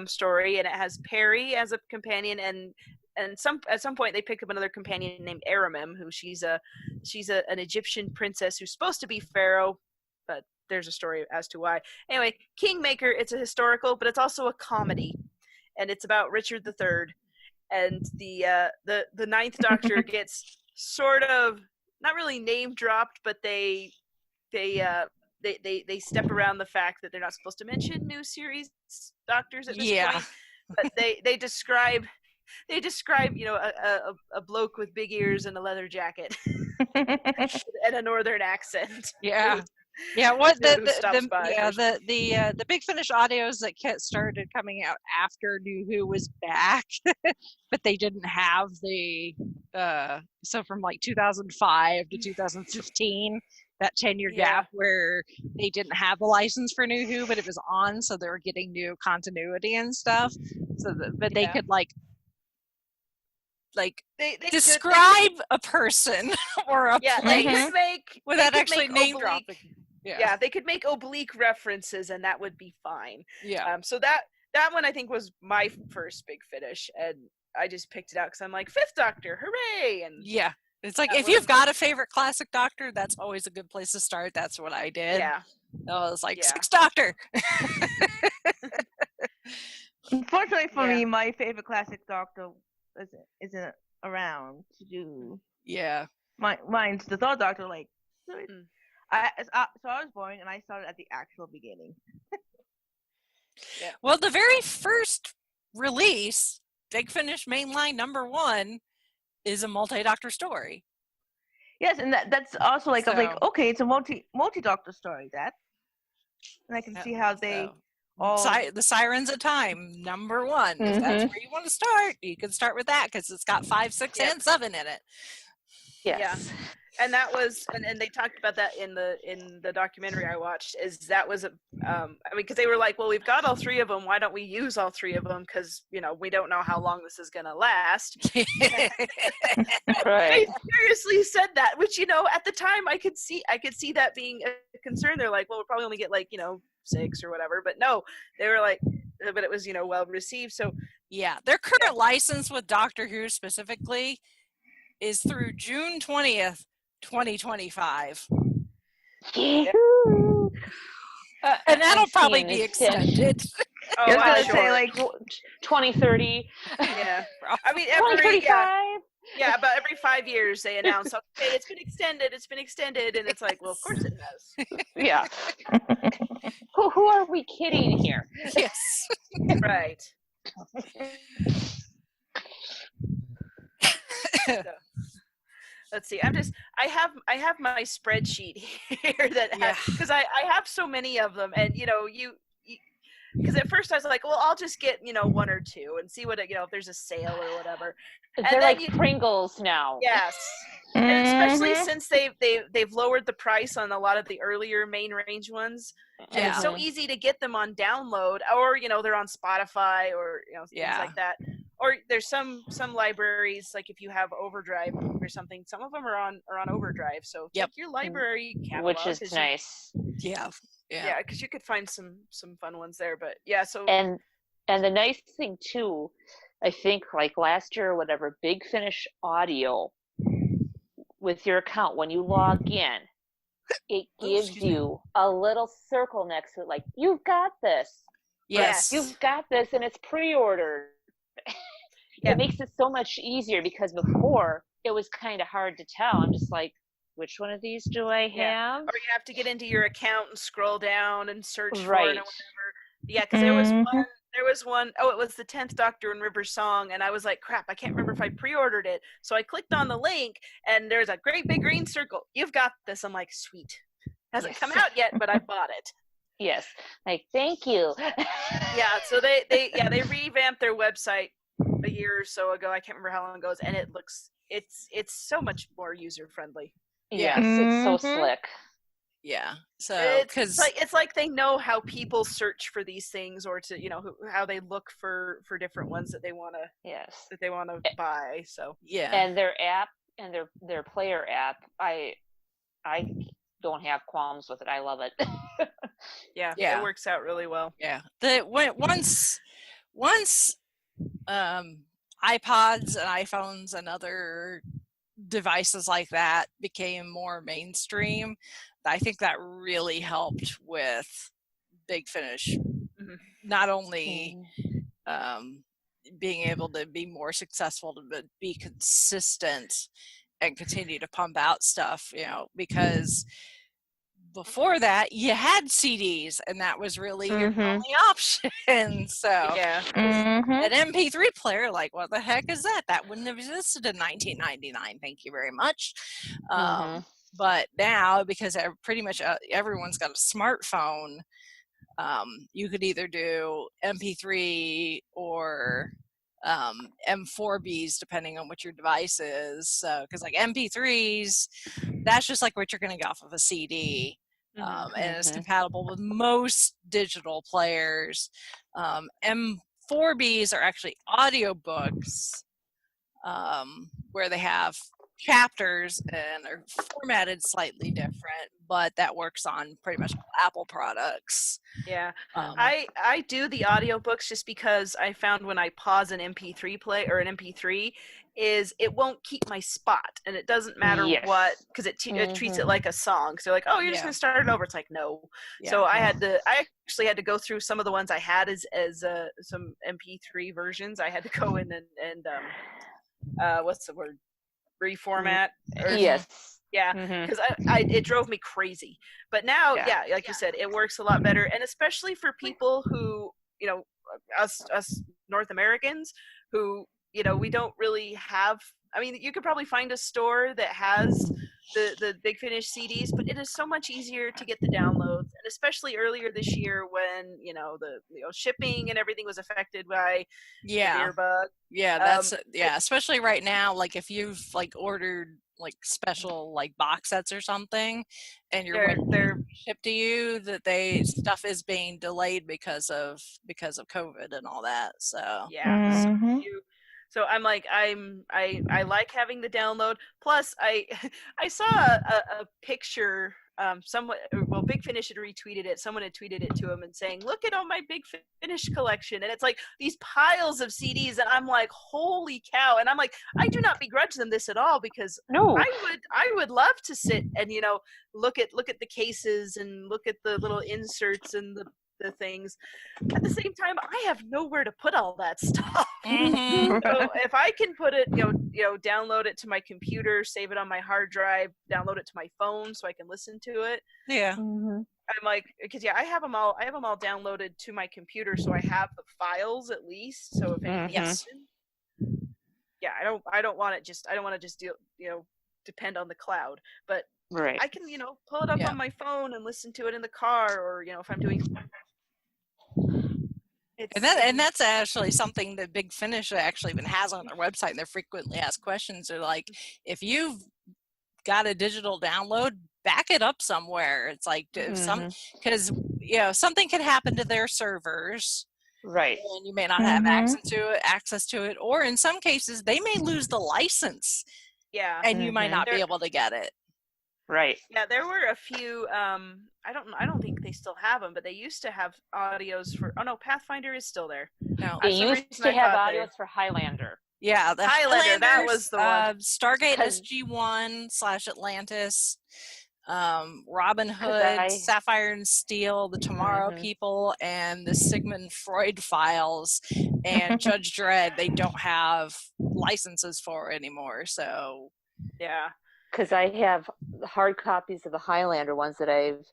Speaker 4: story, and it has Perry as a companion, and at some point they picked up another companion named Aramim, who she's an Egyptian princess who's supposed to be Pharaoh, but there's a story as to why. Anyway, Kingmaker. It's a historical, but it's also a comedy. And it's about Richard III, and the Ninth Doctor gets sort of not really name dropped, but they step around the fact that they're not supposed to mention new series doctors at this point. But they describe a bloke with big ears and a leather jacket and a northern accent.
Speaker 2: Yeah. Yeah, what the Big Finish audios that started coming out after New Who was back, but they didn't have the so from like 2005 to 2015, that 10-year gap where they didn't have the license for New Who, but it was on, so they were getting new continuity and stuff. So they could they describe a person or a place
Speaker 4: they could make
Speaker 2: without actually name dropping.
Speaker 4: Yeah, they could make oblique references, and that would be fine.
Speaker 2: Yeah.
Speaker 4: So that one I think was my first Big Finish, and I just picked it out because I'm like, Fifth Doctor, hooray! And
Speaker 2: yeah, it's like if you've got a favorite classic Doctor, that's always a good place to start. That's what I did.
Speaker 4: Yeah.
Speaker 2: I was like, Sixth Doctor.
Speaker 5: Unfortunately for me, my favorite classic Doctor isn't around to do.
Speaker 2: Yeah.
Speaker 5: Mine's the Third Doctor. Like. So I was born, and I started at the actual beginning.
Speaker 2: Yeah. Well, the very first release, Big Finish Mainline #1, is a multi-doctor story.
Speaker 5: Yes, and that's also like, I'm like, okay, it's a multi-doctor story. And I can see how they
Speaker 2: the Sirens of Time #1. If that's where you want to start, you can start with that because it's got 5, 6, and 7 in it.
Speaker 3: Yes.
Speaker 4: Yeah. And that was, and they talked about that in the documentary I watched. Is that was because they were like, well, we've got all 3 of them. Why don't we use all 3 of them? Because we don't know how long this is gonna last.
Speaker 3: Right.
Speaker 4: They seriously said that, which at the time I could see that being a concern. They're like, well, we'll probably only get 6 or whatever. But no, they were like, but it was well received. So
Speaker 2: yeah, their current license with Doctor Who specifically is through June 20th. 2025.
Speaker 3: And
Speaker 2: that'll probably be extended.
Speaker 5: I was gonna say like
Speaker 3: 2030.
Speaker 4: Yeah, I mean
Speaker 3: 2035.
Speaker 4: Yeah, about every 5 years they announce, okay, it's been extended, and it's like, well, of course it has.
Speaker 3: Yeah. Who are we kidding here?
Speaker 2: Yes.
Speaker 4: Right. So. Let's see. I have my spreadsheet here that because I have so many of them, and because at first I was like, well, I'll just get 1 or 2 and see what if there's a sale or whatever.
Speaker 3: They're like Pringles now.
Speaker 4: Yes, and especially since they've lowered the price on a lot of the earlier main range ones, and it's so easy to get them on download, or they're on Spotify or things like that. Or there's some libraries, like if you have Overdrive or something, some of them are on Overdrive. So check your library catalog,
Speaker 3: which is nice.
Speaker 4: Yeah, because you could find some fun ones there. But so
Speaker 3: and the nice thing too, I think like last year or whatever, Big Finish Audio with your account when you log in it
Speaker 2: Oh,
Speaker 3: gives
Speaker 2: excuse me.
Speaker 3: you a little circle next to it, like, you've got this.
Speaker 2: Yes.
Speaker 3: You've got this, and it's pre-ordered.
Speaker 4: Yeah.
Speaker 3: It makes it so much easier, because before it was kind of hard to tell. I'm just like, which one of these do I
Speaker 4: Yeah.
Speaker 3: have?
Speaker 4: Or you have to get into your account and scroll down and search for it
Speaker 3: Right.
Speaker 4: or whatever. Yeah, because there was one. There was one, oh, it was the 10th Doctor and River song, and I was like, crap, I can't remember if I pre-ordered it. So I clicked on the link, and there's a great big green circle. You've got this. I'm like, sweet. Hasn't
Speaker 3: Yes.
Speaker 4: come out yet, but I bought it.
Speaker 3: Yes. Like, thank you.
Speaker 4: Yeah, so they revamped their website a year or so ago. I can't remember how long ago, and it looks, it's so much more user friendly.
Speaker 3: Yes, it's so slick.
Speaker 2: Yeah. So
Speaker 4: it's like they know how people search for these things, or to how they look for different ones that they want to buy. So
Speaker 2: yeah.
Speaker 3: And their app and their player app, I don't have qualms with it. I love it.
Speaker 4: yeah, it works out really well.
Speaker 2: Yeah. Once iPods and iPhones and other devices like that became more mainstream, I think that really helped with Big Finish.
Speaker 4: Mm-hmm.
Speaker 2: Not only being able to be more successful, but be consistent and continue to pump out stuff, because before that you had CDs and that was really your only option. So
Speaker 4: yeah.
Speaker 2: an MP3 player, like, what the heck is that? That wouldn't have existed in 1999. Thank you very much. But now, because pretty much everyone's got a smartphone, you could either do MP3 or M4Bs, depending on what your device is. So, because like MP3s, that's just like what you're going to get off of a CD. And it's compatible with most digital players. M4Bs are actually audiobooks, where they have chapters and they're formatted slightly different, but that works on pretty much all Apple products.
Speaker 4: Yeah. I do the audiobooks just because I found when I pause an MP3 play or an MP3 is it won't keep my spot, and it doesn't matter what, because it treats it like a song. So like, oh, you're just gonna start it over. It's like, no. So I actually had to go through some of the ones I had as some MP3 versions. I had to go in and what's the word, reformat.
Speaker 3: Yes.
Speaker 4: Yeah, because it drove me crazy. But now, like you said, it works a lot better, and especially for people who, us North Americans who, we don't really have. I mean, you could probably find a store that has the Big Finish CDs, but it is so much easier to get the downloads, and especially earlier this year when the shipping and everything was affected by the beer bug.
Speaker 2: Yeah, that's especially right now. Like if you've ordered special box sets or something, and they're shipped to you, that stuff is being delayed because of COVID and all that. So so I'm like, I like having the download. Plus, I saw a picture. Big Finish had retweeted it. Someone had tweeted it to him and saying, "Look at all my Big Finish collection," and it's like these piles of CDs, and I'm like, "Holy cow!" And I'm like, I do not begrudge them this at all, because I would love to sit and look at the cases and look at the little inserts and the things. At the same time, I have nowhere to put all that stuff. So if I can put it, download it to my computer, save it on my hard drive, download it to my phone so I can listen to it. Yeah.
Speaker 4: I'm like, because I have them all downloaded to my computer, so I have the files at least. So if anything happens, I don't want to just depend on the cloud, but I can pull it up on my phone and listen to it in the car, or if I'm doing.
Speaker 2: And that's actually something that Big Finish actually even has on their website, and their frequently asked questions are like, if you've got a digital download, back it up somewhere. It's like because something could happen to their servers,
Speaker 3: right?
Speaker 2: And you may not have access to it, or in some cases they may lose the license.
Speaker 4: Yeah,
Speaker 2: and you might not be able to get it.
Speaker 3: Right.
Speaker 4: Yeah, there were a few. I don't think they still have them, but they used to have audios for. Oh no, Pathfinder is still there.
Speaker 2: No,
Speaker 3: they used to have audios for Highlander.
Speaker 2: Yeah, the
Speaker 4: Highlander, that was the one.
Speaker 2: Stargate SG-1 / Atlantis. Robin
Speaker 3: 'Cause
Speaker 2: Hood, Sapphire and Steel, the Tomorrow
Speaker 3: Mhm.
Speaker 2: People, and the Sigmund Freud files, and Judge Dredd. They don't have licenses for anymore. So
Speaker 4: Yeah.
Speaker 3: Because I have hard copies of the Highlander ones that I've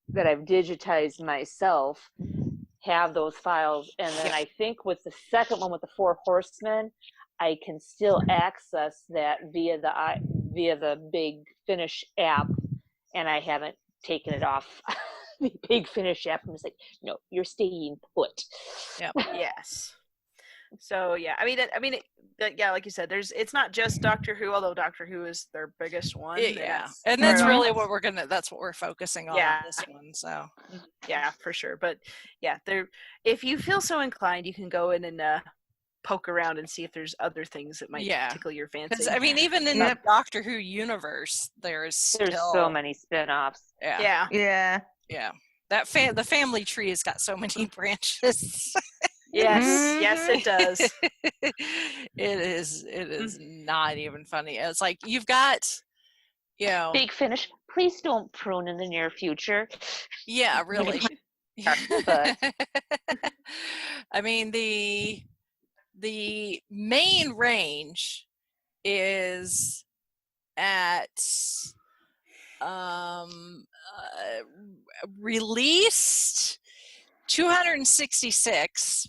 Speaker 3: digitized myself. Have those files, and then I think with the second one with the Four Horsemen, I can still access that via the Big Finish app, and I haven't taken it off the Big Finish app. I'm just like, no, you're staying put.
Speaker 2: Yep.
Speaker 4: Yes. So yeah, yeah, like you said, it's not just Doctor Who, although Doctor Who is their biggest one.
Speaker 2: And that's really what that's what we're focusing on this one. So
Speaker 4: yeah, for sure. But yeah, if you feel so inclined, you can go in and poke around and see if there's other things that might tickle your fancy.
Speaker 2: Because I mean, even in the Doctor Who universe, there's
Speaker 3: so many spin-offs.
Speaker 2: Yeah. That the family tree has got so many branches.
Speaker 4: Yes, it does.
Speaker 2: It is not even funny. It's like you've got,
Speaker 3: Big Finish. Please don't prune in the near future.
Speaker 2: Yeah, really.
Speaker 3: But
Speaker 2: I mean, the main range is at released 266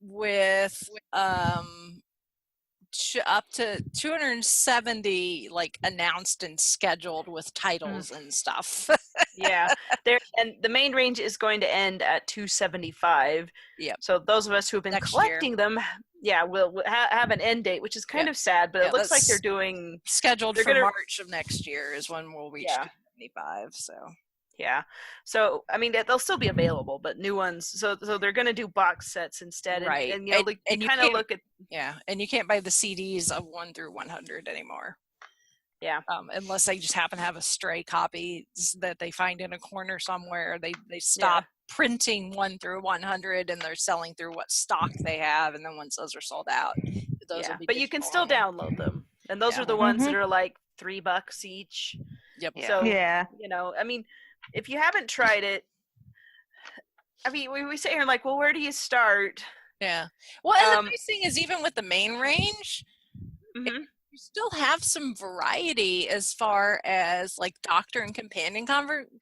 Speaker 2: with up to 270 like announced and scheduled with titles and stuff.
Speaker 4: Yeah, and the main range is going to end at 275.
Speaker 2: Yeah.
Speaker 4: So those of us who have been collecting them, will have an end date, which is kind of sad, but it looks like they're doing
Speaker 2: scheduled for March of next year is when we'll reach 275. So.
Speaker 4: Yeah. So I mean they'll still be available, but new ones. So they're going to do box sets instead,
Speaker 2: right?
Speaker 4: And you kind of look at
Speaker 2: and you can't buy the CDs of 1 through 100 anymore.
Speaker 4: Yeah.
Speaker 2: Unless they just happen to have a stray copy that they find in a corner somewhere. They stop printing 1 through 100 and they're selling through what stock they have, and then once those are sold out, those will be.
Speaker 4: But you can still download them, and those are the ones that are like $3 each.
Speaker 2: Yep.
Speaker 4: So I mean, if you haven't tried it, I mean, we sit here and like, well, where do you start?
Speaker 2: Yeah. Well, and the nice thing is, even with the main range, you still have some variety as far as like doctor and companion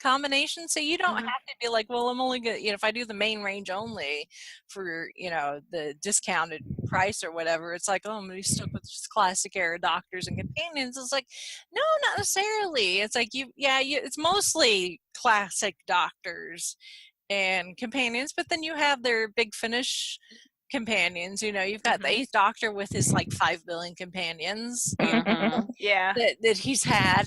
Speaker 2: combinations. So you don't have to be like, well, I'm only gonna, if I do the main range only for, the discounted price or whatever, it's like, oh, I'm gonna be stuck with just classic era doctors and companions. It's like, no, not necessarily. It's like it's mostly classic doctors and companions, but then you have their Big Finish companions. You've got the 8th Doctor with his like 5 billion companions that he's had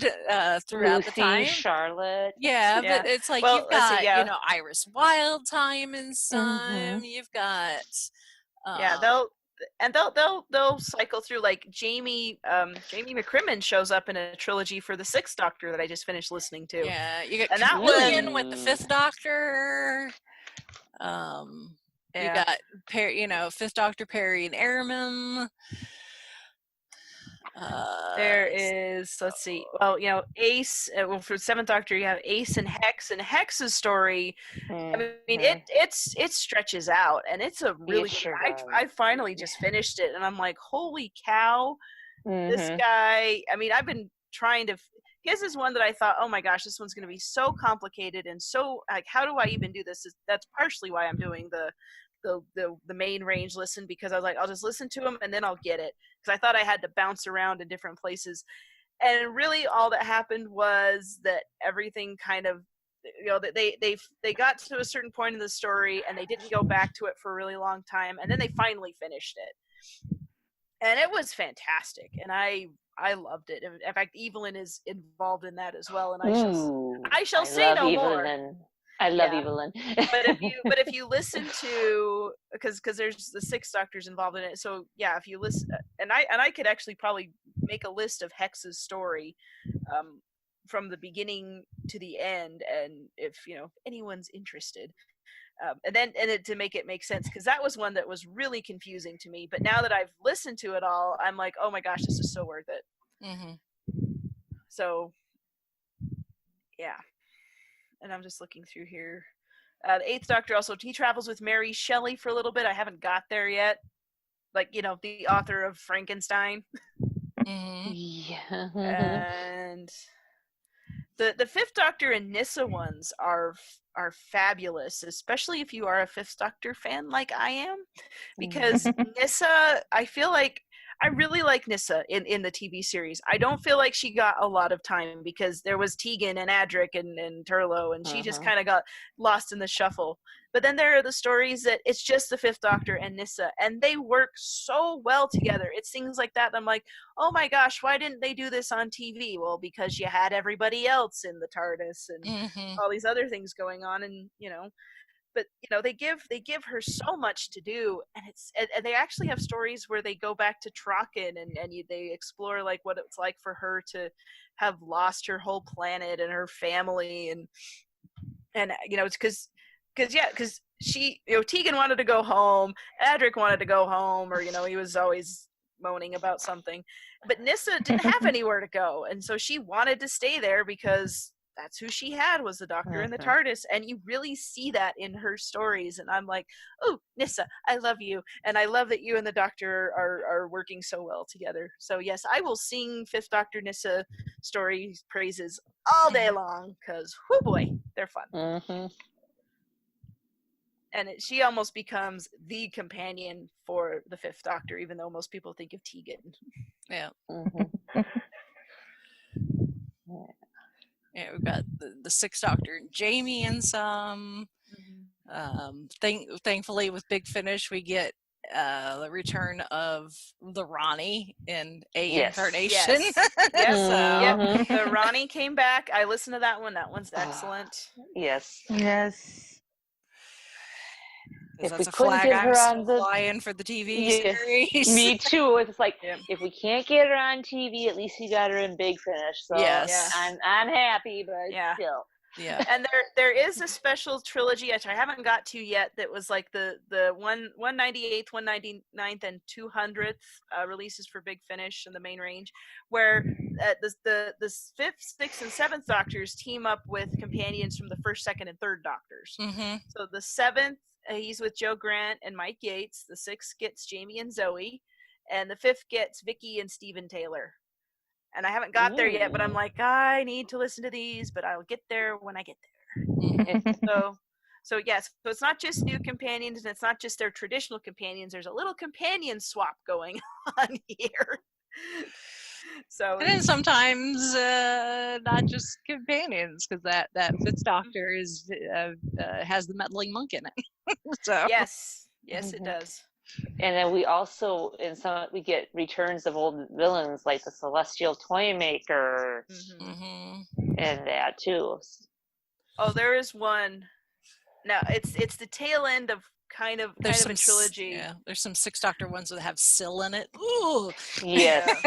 Speaker 2: throughout the time.
Speaker 3: Charlotte,
Speaker 2: but it's like you've got Iris Wildtime and some. You've got
Speaker 4: they'll cycle through, like Jamie McCrimmon shows up in a trilogy for the 6th Doctor that I just finished listening to.
Speaker 2: You got Chameleon with the 5th Doctor. You got 5th Doctor Perry and Airman.
Speaker 4: There is, let's see. Well, Ace. For 7th Doctor, you have Ace and Hex's story. I mean, it stretches out, and it's a really. I finally just finished it, and I'm like, holy cow! This guy. I mean, I've been trying to. His is one that I thought, oh my gosh, this one's going to be so complicated and so like, how do I even do this? That's partially why I'm doing the main range listen, because I was like, I'll just listen to them and then I'll get it, because I thought I had to bounce around in different places. And really all that happened was that everything kind of, they got to a certain point in the story and they didn't go back to it for a really long time, and then they finally finished it, and it was fantastic, and I loved it. In fact, Evelyn is involved in that as well, and I shall say no more.
Speaker 3: I love Evelyn.
Speaker 4: but if you listen to, because there's the 6 Doctors involved in it, so if you listen, and I could actually probably make a list of Hex's story from the beginning to the end, and if anyone's interested, To make it make sense, because that was one that was really confusing to me. But now that I've listened to it all, I'm like, oh my gosh, this is so worth it. So yeah, and I'm just looking through here. The Eighth Doctor also, he travels with Mary Shelley for a little bit. I haven't got there yet. Like, you know, the author of Frankenstein.
Speaker 3: Yeah.
Speaker 4: And the Fifth Doctor and Nyssa ones are fabulous, especially if you are a Fifth Doctor fan like I am, because Nyssa, I feel like I really like Nyssa in the TV series. I don't feel like she got a lot of time because there was Tegan and Adric and Turlough, and she just kind of got lost in the shuffle. But then there are the stories that it's just the Fifth Doctor and Nyssa, and they work so well together. It's things like that. I'm like, oh my gosh, why didn't they do this on TV? Well, because you had everybody else in the TARDIS and all these other things going on, and you know. But you know, they give her so much to do, and they actually have stories where they go back to Traken and they explore like what it's like for her to have lost her whole planet and her family, and you know, it's because she, you know, Tegan wanted to go home, Adric wanted to go home, or you know, he was always moaning about something, but Nyssa didn't have anywhere to go, and so she wanted to stay there because that's who she had, was the Doctor in the TARDIS. And you really see that in her stories. And I'm like, oh, Nyssa, I love you. And I love that you and the Doctor are working so well together. So yes, I will sing Fifth Doctor Nyssa story praises all day long, because, whoo boy, they're fun. And she almost becomes the companion for the Fifth Doctor, even though most people think of Tegan.
Speaker 2: Yeah. Yeah, we've got the Sixth Doctor, Jamie, and some. Thankfully, with Big Finish, we get the return of the Ronnie in Incarnation.
Speaker 4: Yes. The Ronnie came back. I listened to that one. That one's excellent.
Speaker 3: Yes.
Speaker 2: If
Speaker 3: That's
Speaker 2: we a flag I'm still flying for the TV series.
Speaker 3: Me too. It's like, if we can't get her on TV, at least you got her in Big Finish. So I'm happy, but still.
Speaker 4: Yeah. And there is a special trilogy, which I haven't got to yet, that was like the 198th, 199th, and 200th releases for Big Finish in the main range, where the fifth, sixth, and seventh Doctors team up with companions from the first, second, and third Doctors. So the seventh, he's with Joe Grant and Mike Yates. The sixth gets Jamie and Zoe, and the fifth gets Vicky and Steven Taylor. And I haven't got there yet, but I'm like, I need to listen to these, but I'll get there when I get there. So yes, so it's not just new companions, and it's not just their traditional companions. There's a little companion swap going on here. So,
Speaker 2: and then sometimes not just companions, because that Fifth Doctor is has the meddling monk in it. So
Speaker 4: yes, it does.
Speaker 3: And then we also, we get returns of old villains like the Celestial Toymaker, and that too.
Speaker 4: Oh, there is one. Now it's the tail end of kind of a trilogy.
Speaker 2: Yeah, there's some Sixth Doctor ones that have Syl in it. Ooh.
Speaker 3: Yes.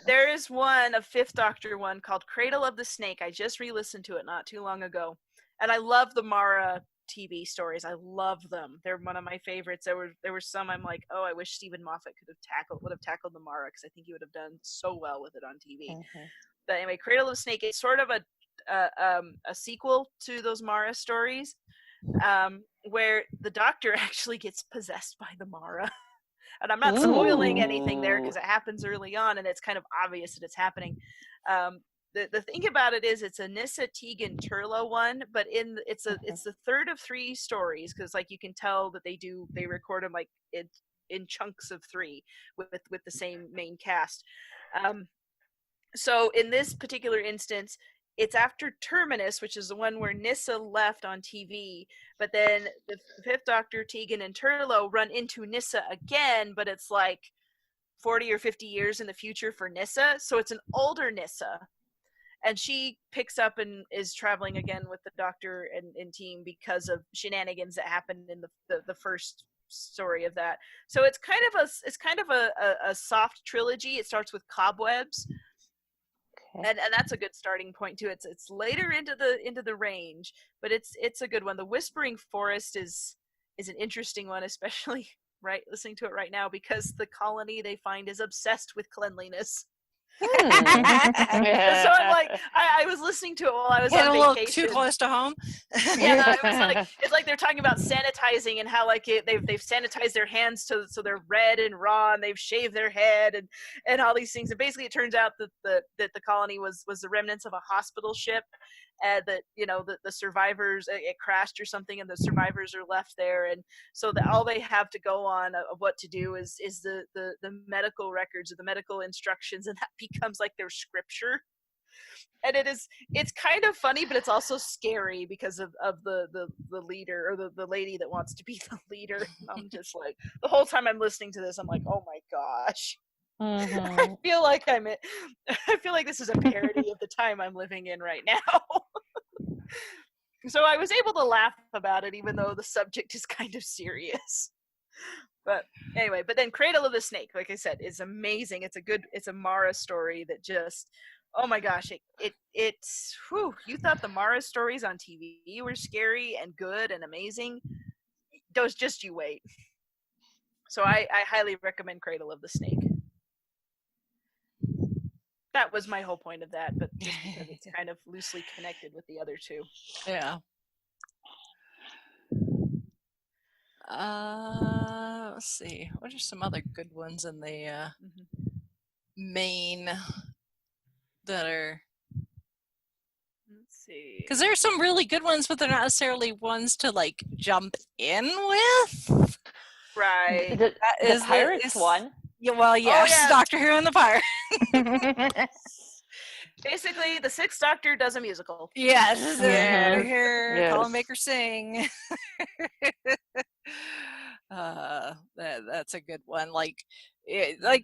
Speaker 4: There is one, a Fifth Doctor one called Cradle of the Snake. I just re-listened to it not too long ago, and I love the Mara TV stories. I love them. They're one of my favorites. There were some I'm like, oh, I wish Stephen Moffat would have tackled the Mara, because I think he would have done so well with it on TV. But anyway, Cradle of Snake is sort of a sequel to those Mara stories, where the Doctor actually gets possessed by the Mara. And I'm not spoiling anything there because it happens early on, and it's kind of obvious that it's happening. The thing about it is, it's a Nyssa, Tegan, Turlough one, but it's the third of three stories, because like you can tell that they record them like in chunks of three with the same main cast. So in this particular instance, it's after Terminus, which is the one where Nyssa left on TV, but then the Fifth Doctor, Tegan, and Turlough run into Nyssa again, but it's like 40 or 50 years in the future for Nyssa, so it's an older Nyssa. And she picks up and is traveling again with the Doctor and team because of shenanigans that happened in the first story of that. So it's kind of a soft trilogy. It starts with Cobwebs, and that's a good starting point too. It's later into the range, but it's a good one. The Whispering Forest is an interesting one, especially right listening to it right now, because the colony they find is obsessed with cleanliness. So I'm like, I was listening to it while I was
Speaker 2: Hit
Speaker 4: on
Speaker 2: a little
Speaker 4: vacation.
Speaker 2: too close to home.
Speaker 4: Yeah, it was like, it's like they're talking about sanitizing and how like they've sanitized their hands so they're red and raw, and they've shaved their head and all these things. And basically, it turns out that the colony was the remnants of a hospital ship, and that the survivors, it crashed or something, and the survivors are left there, and so all they have to go on of what to do is the medical records or the medical instructions, and that becomes like their scripture. And it's kind of funny, but it's also scary because of the leader, or the lady that wants to be the leader. I'm just like, the whole time I'm listening to this, I'm like, oh my gosh. I feel like this is a parody of the time I'm living in right now. So I was able to laugh about it, even though the subject is kind of serious. But anyway, then Cradle of the Snake, like I said, is amazing. It's a Mara story that just, oh my gosh, it's whew, you thought the Mara stories on TV were scary and good and amazing. Those, just you wait. So I highly recommend Cradle of the Snake. That was my whole point of that, but just because it's kind of loosely connected with the other two.
Speaker 2: Yeah. Let's see. What are some other good ones in the main that are?
Speaker 4: Let's see.
Speaker 2: Because there are some really good ones, but they're not necessarily ones to like jump in with.
Speaker 4: Right.
Speaker 3: The Pirates one.
Speaker 2: Yeah, well, yes,
Speaker 4: yeah.
Speaker 2: Doctor Who and the Pirate.
Speaker 4: Basically, the Sixth Doctor does a musical.
Speaker 2: Yes,
Speaker 3: Yes.
Speaker 2: hear
Speaker 3: Yes.
Speaker 2: Colin Baker sing. That's a good one. Like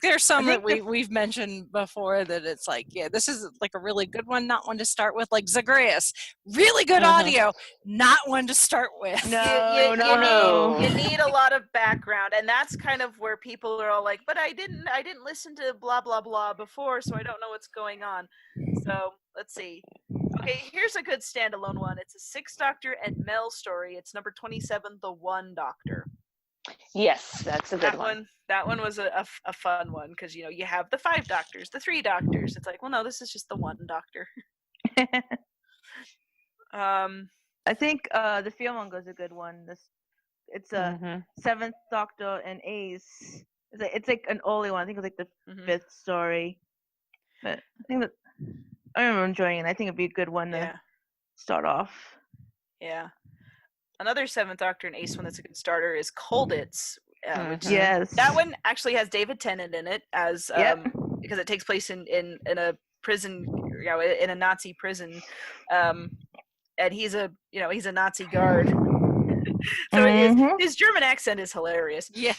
Speaker 2: there's some that we've mentioned before that it's like, yeah, this is like a really good one, not one to start with. Like Zagreus, really good audio, not one to start with.
Speaker 3: No.
Speaker 4: You need a lot of background, and that's kind of where people are all like, but I didn't listen to blah blah blah before, so I don't know what's going on. So let's see. Okay, here's a good standalone one. It's a Sixth Doctor and Mel story. It's number 27, The One Doctor.
Speaker 3: Yes, that's a good one.
Speaker 4: That one was a fun one, because you have the 5 doctors, the 3 doctors. It's like, well, no, this is just the one doctor.
Speaker 5: I think the Fearmonger's a good one. It's a 7th Doctor and Ace. It's like an early one. I think it's like the 5th story. But I remember enjoying it. I think it'd be a good one to start off.
Speaker 4: Yeah. Another 7th Doctor and Ace one that's a good starter is Colditz.
Speaker 5: Yes.
Speaker 4: That one actually has David Tennant in it as because it takes place in a prison, in a Nazi prison, and he's a Nazi guard. So his German accent is hilarious.
Speaker 2: Yeah.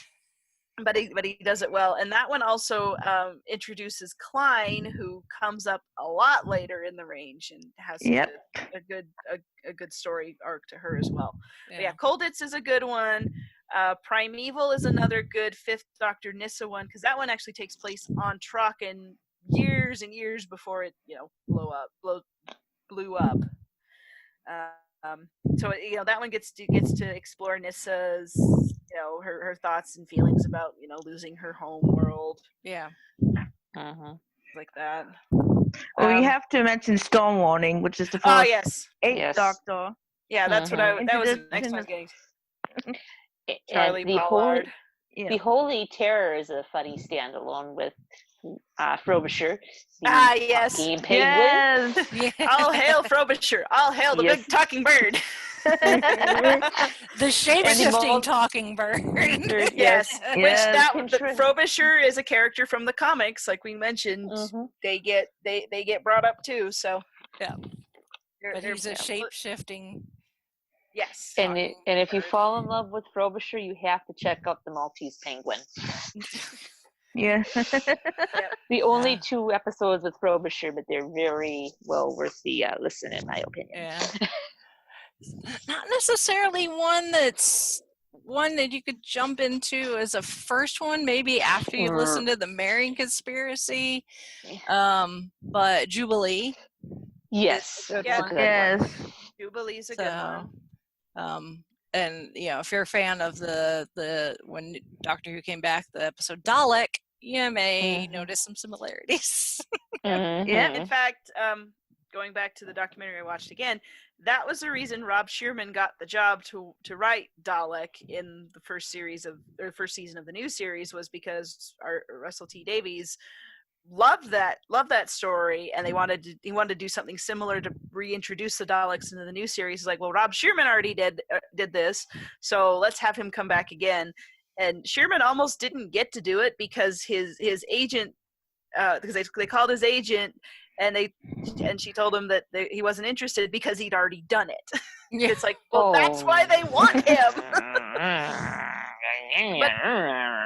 Speaker 4: But he does it well, and that one also introduces Klein, who comes up a lot later in the range and has a good story arc to her as well. Yeah, Colditz is a good one. Primeval is another good 5th Doctor Nyssa one, because that one actually takes place on Traken years and years before it blew up. So that one gets to explore Nyssa's her thoughts and feelings about losing her home world.
Speaker 2: Yeah.
Speaker 4: Like that.
Speaker 5: Well, we have to mention Storm Warning, which is the first 8th Doctor.
Speaker 4: Yeah, that's what that was the next one I was getting. Charlie Pollard.
Speaker 3: The Holy Terror is a funny standalone with Frobisher.
Speaker 4: Yes.
Speaker 3: Penguin.
Speaker 5: Yes.
Speaker 4: All hail Frobisher. All hail the big talking bird.
Speaker 2: The shape-shifting talking bird.
Speaker 4: Yes. Which Frobisher is a character from the comics, like we mentioned. They get brought up too. So
Speaker 2: yeah. But he's a shape-shifting.
Speaker 4: Yes.
Speaker 3: And if you fall in love with Frobisher, you have to check out the Maltese Penguin.
Speaker 5: Yeah.
Speaker 3: The only 2 episodes with Frobisher, but they're very well worth the listen, in my opinion.
Speaker 2: Yeah. Not necessarily one that's one that you could jump into as a first one, maybe after you listen to the Marion Conspiracy. But Jubilee.
Speaker 3: Yes,
Speaker 2: Good
Speaker 3: that's
Speaker 2: one.
Speaker 3: a good one.
Speaker 4: Jubilee's a good one.
Speaker 2: And if you're a fan of the when Doctor Who came back, the episode Dalek, you may notice some similarities.
Speaker 5: Yeah.
Speaker 4: In fact, going back to the documentary I watched again, that was the reason Rob Shearman got the job to write Dalek in the first season of the new series, was because Russell T Davies loved that story, and he wanted to do something similar to reintroduce the Daleks into the new series. He's like, well, Rob Shearman already did this, so let's have him come back again. And Shearman almost didn't get to do it because his agent, because they called his agent, and she told him that he wasn't interested because he'd already done it.
Speaker 2: Yeah.
Speaker 4: It's like, well, that's why they want him. But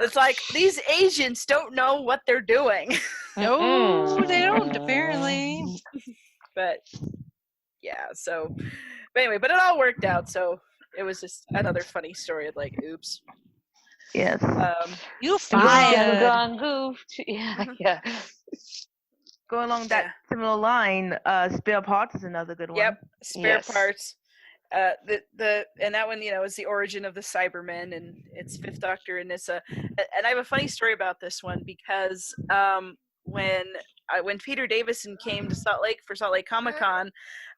Speaker 4: it's like, these agents don't know what they're doing.
Speaker 2: No, they don't, apparently.
Speaker 4: But yeah, so but anyway, but it all worked out, so it was just another funny story of like, oops.
Speaker 5: Yes.
Speaker 2: You fired.
Speaker 3: Yeah.
Speaker 5: Go along that similar line, Spare Parts is another good one.
Speaker 4: Yep, Spare Parts. And that one, is the origin of the Cybermen, and it's Fifth Doctor, and it's and I have a funny story about this one because when Peter Davison came to Salt Lake for Salt Lake Comic-Con,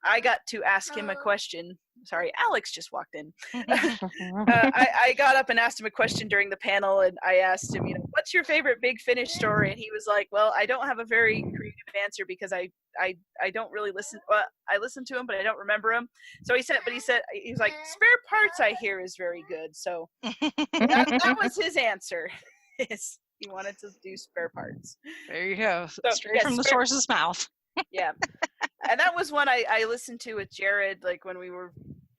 Speaker 4: I got to ask him a question. Sorry, Alex just walked in. I got up and asked him a question during the panel, and I asked him, what's your favorite Big Finish story? And he was like, well, I don't have a very creative answer because I don't really listen. Well, I listen to him, but I don't remember him. So he was like, Spare Parts, I hear, is very good. So that was his answer. He wanted to do Spare Parts.
Speaker 2: There you go.
Speaker 4: So,
Speaker 2: straight from the source's mouth.
Speaker 4: Yeah. And that was one I listened to with Jared, like when I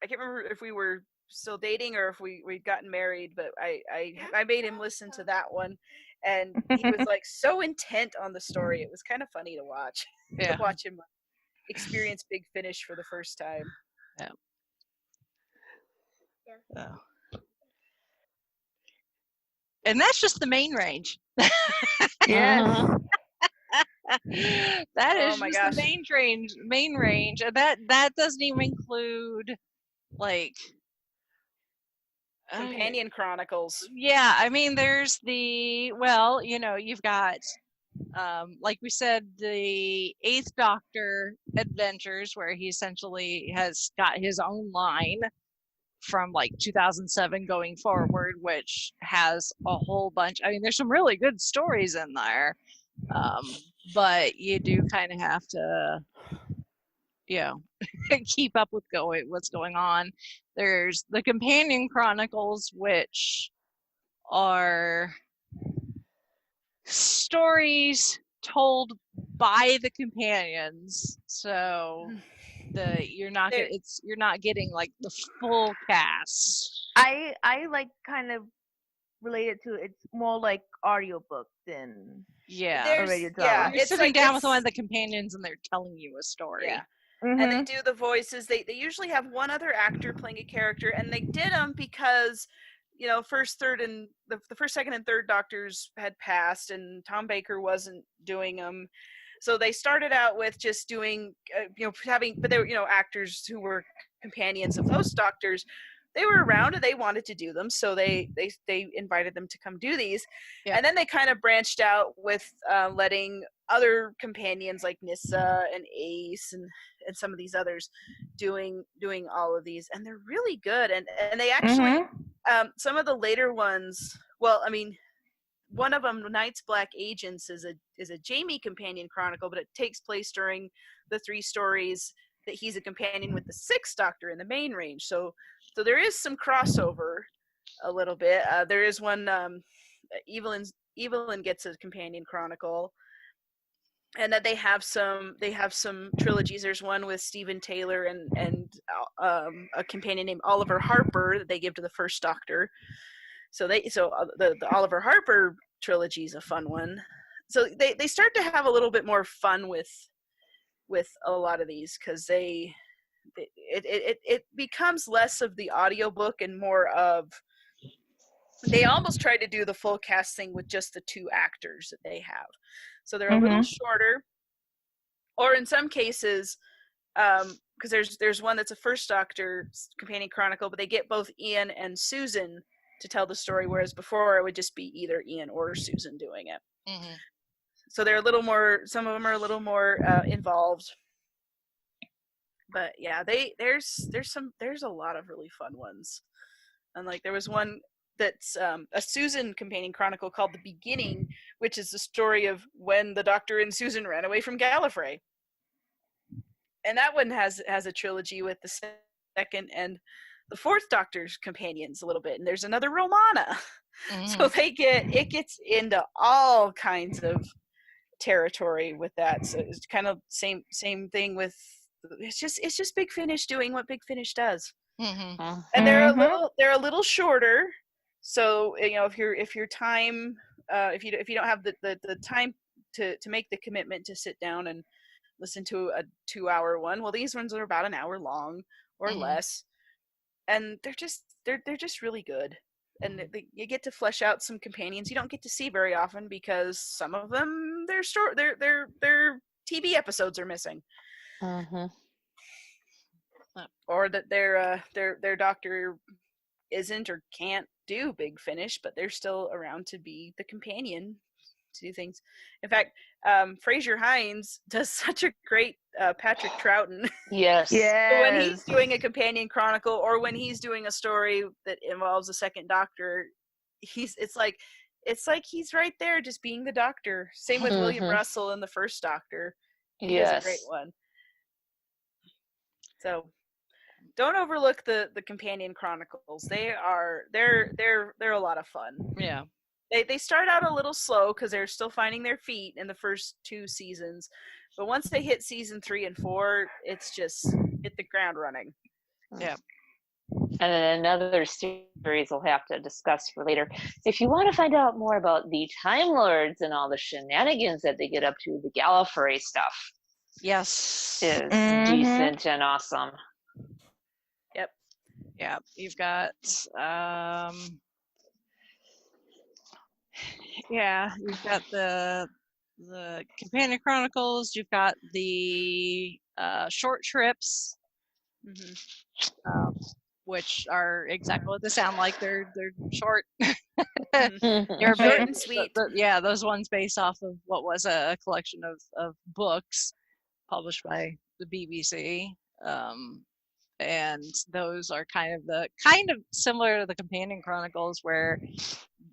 Speaker 4: can't remember if we were still dating or if we'd gotten married, but I made him listen to that one, and he was like so intent on the story. It was kind of funny to watch.
Speaker 2: Yeah.
Speaker 4: To watch him experience Big Finish for the first time.
Speaker 2: Yeah. So. And that's just the main range.
Speaker 5: Yes.
Speaker 2: That is
Speaker 4: my
Speaker 2: just
Speaker 4: gosh.
Speaker 2: the main range. That doesn't even include like
Speaker 4: Companion Chronicles.
Speaker 2: Yeah, I mean there's you've got like we said, the 8th Doctor adventures, where he essentially has got his own line from like 2007 going forward, which has a whole bunch. I mean, there's some really good stories in there, but you do kind of have to, keep up with what's going on. There's the Companion Chronicles, which are stories told by the companions, so you're not getting like the full cast.
Speaker 5: I like kind of relate it to, it's more like audiobook than a radio drama.
Speaker 2: You're sitting down with one of the companions and they're telling you a story.
Speaker 4: Yeah. And they do the voices. They usually have one other actor playing a character, and they did them because first, third, and the first, second, and third Doctors had passed, and Tom Baker wasn't doing them. So they started out with just doing, but they were, actors who were companions of those Doctors. They were around and they wanted to do them, so they invited them to come do these. Yeah. And then they kind of branched out with letting other companions like Nyssa and Ace and some of these others doing all of these, and they're really good. And they actually some of the later ones. Well, I mean, one of them, Night's Black Agents, is a Jamie companion chronicle, but it takes place during the 3 stories that he's a companion with the 6th Doctor in the main range. So there is some crossover a little bit. There is one, Evelyn gets a companion chronicle, and that they have some trilogies. There's one with Stephen Taylor and a companion named Oliver Harper that they give to the 1st Doctor. So the Oliver Harper trilogy is a fun one. So they start to have a little bit more fun with a lot of these, because it becomes less of the audiobook and more of they almost tried to do the full cast thing with just the 2 actors that they have. So they're a little shorter, or in some cases, because there's one that's a First Doctor companion chronicle, but they get both Ian and Susan to tell the story, whereas before it would just be either Ian or Susan doing it.
Speaker 2: Mm-hmm.
Speaker 4: So they're a little more, some of them are a little more involved. But yeah, there's a lot of really fun ones. And like there was one that's a Susan companion chronicle called The Beginning, which is the story of when the Doctor and Susan ran away from Gallifrey. And that one has a trilogy with the second and the Fourth Doctor's companions a little bit, and there's another Romana. Mm-hmm. So it gets into all kinds of territory with that. So it's kind of same thing with it's just Big Finish doing what Big Finish does. Mm-hmm. And they're a little shorter. So if your time if you don't have the time to make the commitment to sit down and listen to a 2-hour one, well, these ones are about an hour long or less, and they're just really good. And you get to flesh out some companions you don't get to see very often, because some of them their TV episodes are missing, or that their doctor isn't or can't do Big Finish, but they're still around to be the companion to do things. In fact, Fraser Hines does such a great Patrick Troughton.
Speaker 3: Yes.
Speaker 4: When he's doing a companion chronicle, or when he's doing a story that involves a second Doctor, it's like he's right there just being the Doctor. Same with William Russell in the First Doctor. He does a great one. So don't overlook the companion chronicles. They're a lot of fun.
Speaker 2: Yeah.
Speaker 4: They start out a little slow because they're still finding their feet in the first 2 seasons, but once they hit season 3 and 4, it's just hit the ground running.
Speaker 2: Yeah.
Speaker 3: And then another series we'll have to discuss for later. If you want to find out more about the Time Lords and all the shenanigans that they get up to, the Gallifrey stuff,
Speaker 2: yes,
Speaker 3: is decent and awesome.
Speaker 2: Yep. Yeah. You've got you've got the companion chronicles. You've got the short trips, which are exactly what they sound like. They're short.
Speaker 4: They're short and sweet.
Speaker 2: Those ones based off of what was a collection of books published by the BBC. And those are kind of similar to the companion chronicles, where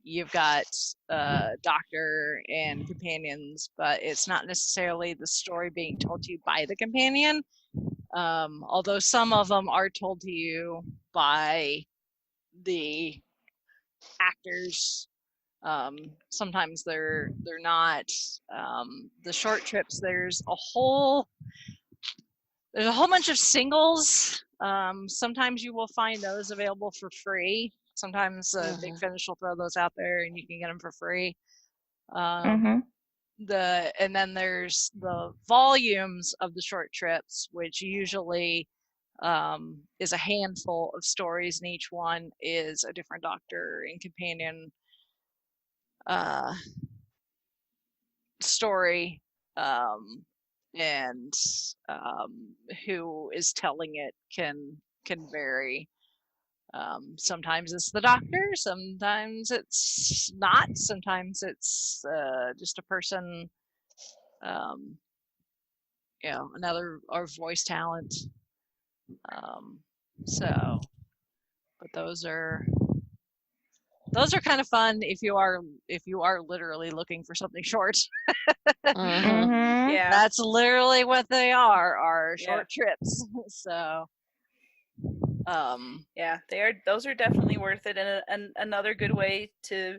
Speaker 2: you've got Doctor and companions, but it's not necessarily the story being told to you by the companion, although some of them are told to you by the actors. Sometimes they're not. The short trips, there's a whole bunch of singles. Sometimes you will find those available for free. Sometimes Big Finish will throw those out there and you can get them for free. And then there's the volumes of the short trips, which usually is a handful of stories, and each one is a different Doctor and companion story, and who is telling it can vary. Sometimes it's the Doctor, sometimes it's not, sometimes it's just a person, another or voice talent. But those are kind of fun if you are literally looking for something short.
Speaker 4: Yeah,
Speaker 2: that's literally what they are short trips. So
Speaker 4: those are definitely worth it, and another good way to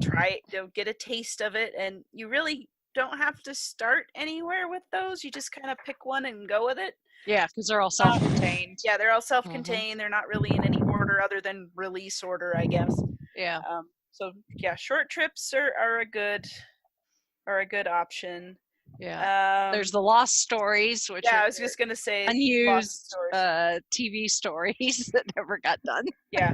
Speaker 4: try get a taste of it. And you really don't have to start anywhere with those. You just kind of pick one and go with it.
Speaker 2: Yeah, because they're all self-contained.
Speaker 4: They're all self-contained. They're not really in any order other than release order, I guess.
Speaker 2: Yeah.
Speaker 4: Short trips are a good option.
Speaker 2: Yeah. There's the Lost Stories, which
Speaker 4: I was just gonna say
Speaker 2: unused TV stories that never got done.
Speaker 4: Yeah.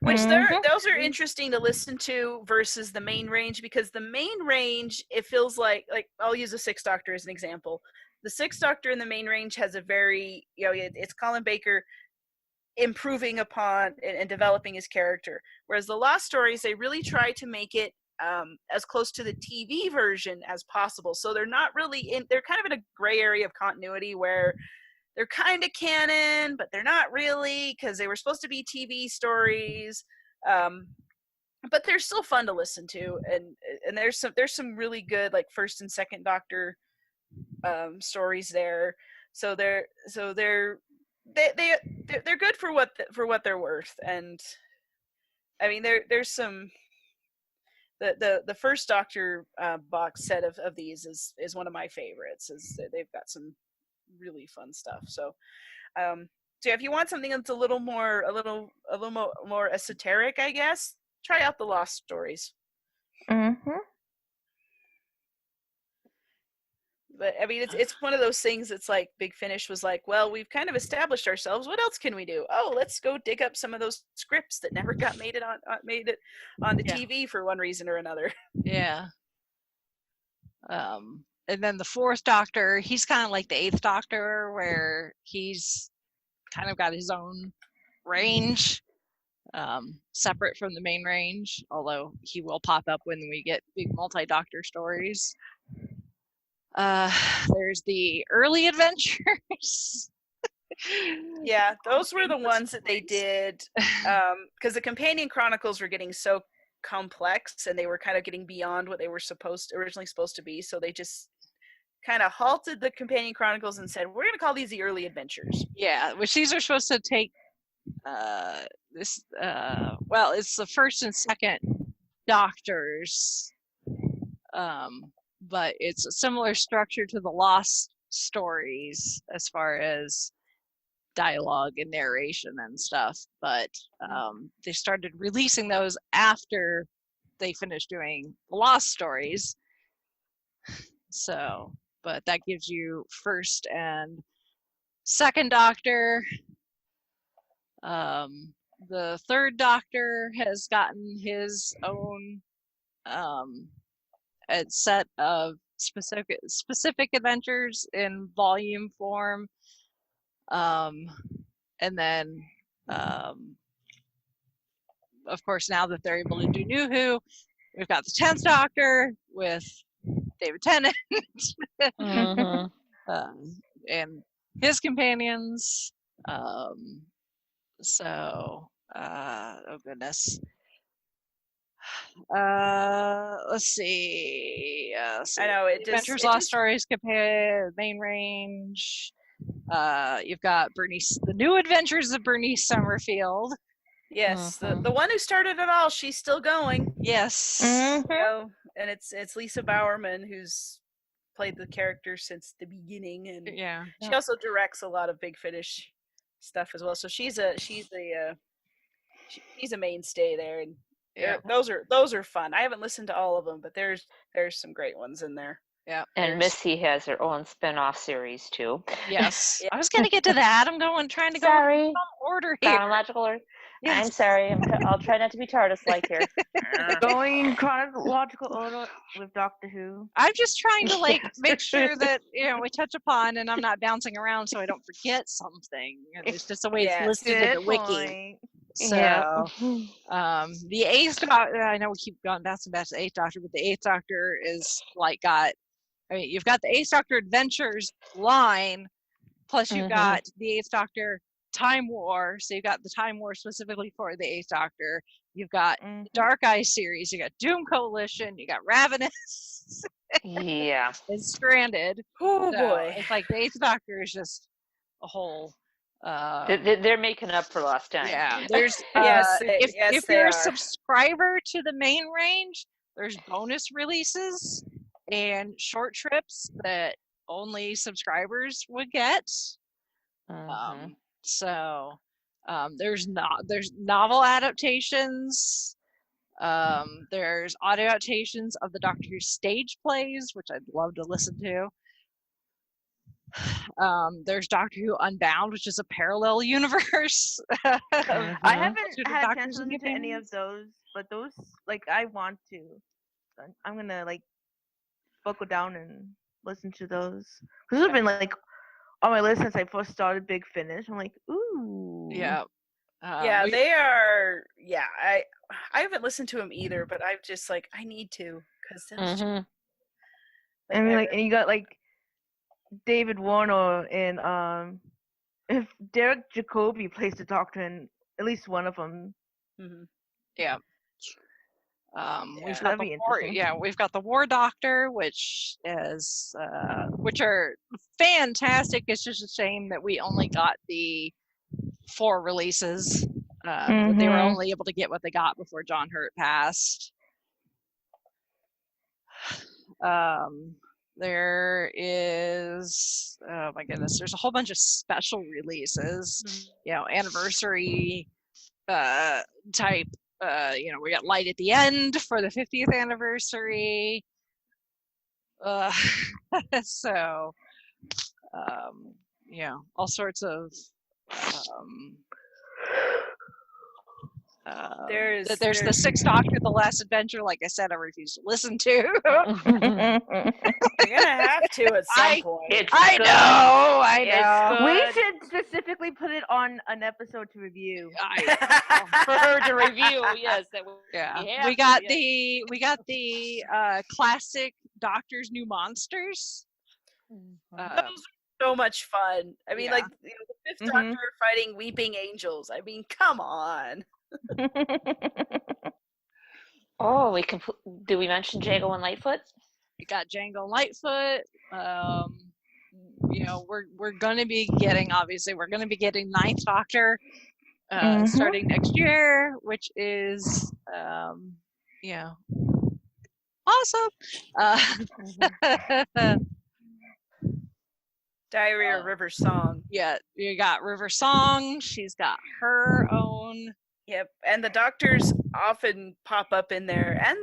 Speaker 4: Which those are interesting to listen to versus the main range, because the main range, it feels like I'll use the Sixth Doctor as an example. The Sixth Doctor in the main range has a very, it's Colin Baker improving upon and developing his character. Whereas the Lost Stories, they really try to make it as close to the TV version as possible. So they're not really they're kind of in a gray area of continuity where they're kind of canon, but they're not really, because they were supposed to be TV stories. But they're still fun to listen to, and there's some really good like First and Second Doctor stories there. So they're good for what they're worth. And I mean, there's some the First Doctor box set of these is one of my favorites. They've got some really fun stuff. So if you want something that's a little more esoteric, I guess, try out the Lost Stories. But I mean, it's one of those things that's like Big Finish was like, well, we've kind of established ourselves. What else can we do? Oh, let's go dig up some of those scripts that never got made it onto TV for one reason or another.
Speaker 2: Yeah. And then the Fourth Doctor, he's kind of like the Eighth Doctor, where he's kind of got his own range, separate from the main range, although he will pop up when we get big multi-doctor stories. There's the early adventures.
Speaker 4: Yeah, those were the ones that they did, because the Companion Chronicles were getting so complex, and they were kind of getting beyond what they were originally supposed to be, so they just kind of halted the Companion Chronicles and said, we're going to call these the early adventures.
Speaker 2: Yeah, which these are supposed to take it's the First and Second Doctors, but it's a similar structure to the Lost Stories as far as dialogue and narration and stuff, but they started releasing those after they finished doing the Lost Stories. So, but that gives you First and Second Doctor. The Third Doctor has gotten his own a set of specific adventures in volume form. And then, of course, now that they're able to do New Who, we've got the 10th Doctor with David Tennant and his companions. Oh goodness. Let's see.
Speaker 4: I know
Speaker 2: Adventures, Lost Stories, main range. You've got Bernice, the New Adventures of Bernice Summerfield.
Speaker 4: Yes, the one who started it all. She's still going.
Speaker 2: Yes.
Speaker 4: And it's Lisa Bowerman, who's played the character since the beginning, and she also directs a lot of Big Finish stuff as well. So she's a mainstay there, and those are fun. I haven't listened to all of them, but there's some great ones in there.
Speaker 2: Yeah.
Speaker 3: And Missy has her own spin-off series too.
Speaker 2: Yes. I was going to get to that. I'm trying to go in order here.
Speaker 3: Chronological order.
Speaker 2: Yes.
Speaker 3: I'm sorry. I'll try not to be TARDIS-like here.
Speaker 5: Going in chronological order with Doctor Who.
Speaker 2: I'm just trying to make sure that we touch upon, and I'm not bouncing around so I don't forget something. It's just the way it's listed in the wiki. So, the Eighth Doctor, I know we keep going bouncing back to the Eighth Doctor, but the Eighth Doctor is you've got the Eighth Doctor Adventures line, plus you've got the Eighth Doctor Time War, so you've got the Time War specifically for the Eighth Doctor. You've got the Dark Eye series, you got Doom Coalition, you got Ravenous,
Speaker 3: and
Speaker 2: Stranded.
Speaker 3: Oh boy,
Speaker 2: it's like the Eighth Doctor is just a whole.
Speaker 3: They're making up for lost time.
Speaker 2: Yeah, there's if you're a subscriber to the main range, there's bonus releases and short trips that only subscribers would get. There's novel adaptations. There's audio adaptations of the Doctor Who stage plays, which I'd love to listen to. There's Doctor Who Unbound, which is a parallel universe.
Speaker 5: I haven't
Speaker 2: Multitude of
Speaker 5: had a chance
Speaker 2: doctors
Speaker 5: to
Speaker 2: and
Speaker 5: listen to any of
Speaker 2: companions.
Speaker 5: those, but those like I want to. I'm gonna like buckle down and listen to those. This has been like on my list since I first started Big Finish. I'm like, ooh.
Speaker 2: Yeah.
Speaker 4: Yeah, they are. Yeah, I haven't listened to them either, but I'm just like I need to because
Speaker 5: I mean, like, and you got like David Warner and if Derek Jacobi plays the Doctor in at least one of them.
Speaker 2: Yeah. We've got
Speaker 5: that'd
Speaker 2: the
Speaker 5: be
Speaker 2: war,
Speaker 5: interesting.
Speaker 2: we've got the War Doctor, which are fantastic. It's just a shame that we only got the 4 releases. They were only able to get what they got before John Hurt passed. There is, oh my goodness, there's a whole bunch of special releases, anniversary type. We got Light at the End for the 50th anniversary. So, all sorts of. There's the 6th Doctor, The Last Adventure. Like I said, I refuse to listen to.
Speaker 4: You're gonna have to at some point.
Speaker 2: I know.
Speaker 5: We should specifically put it on an episode to review.
Speaker 3: For her to review, yes.
Speaker 2: We got the classic Doctor's New Monsters.
Speaker 4: Those are so much fun. I mean, like the 5th Doctor fighting weeping angels. I mean, come on.
Speaker 3: Oh, do we mention Django and Lightfoot?
Speaker 2: We got Django and Lightfoot. We're going to be getting 9th Doctor starting next year, which is awesome.
Speaker 4: Diary of River Song.
Speaker 2: Yeah, you got River Song. She's got her own.
Speaker 4: Yep, and the Doctors often pop up in there, and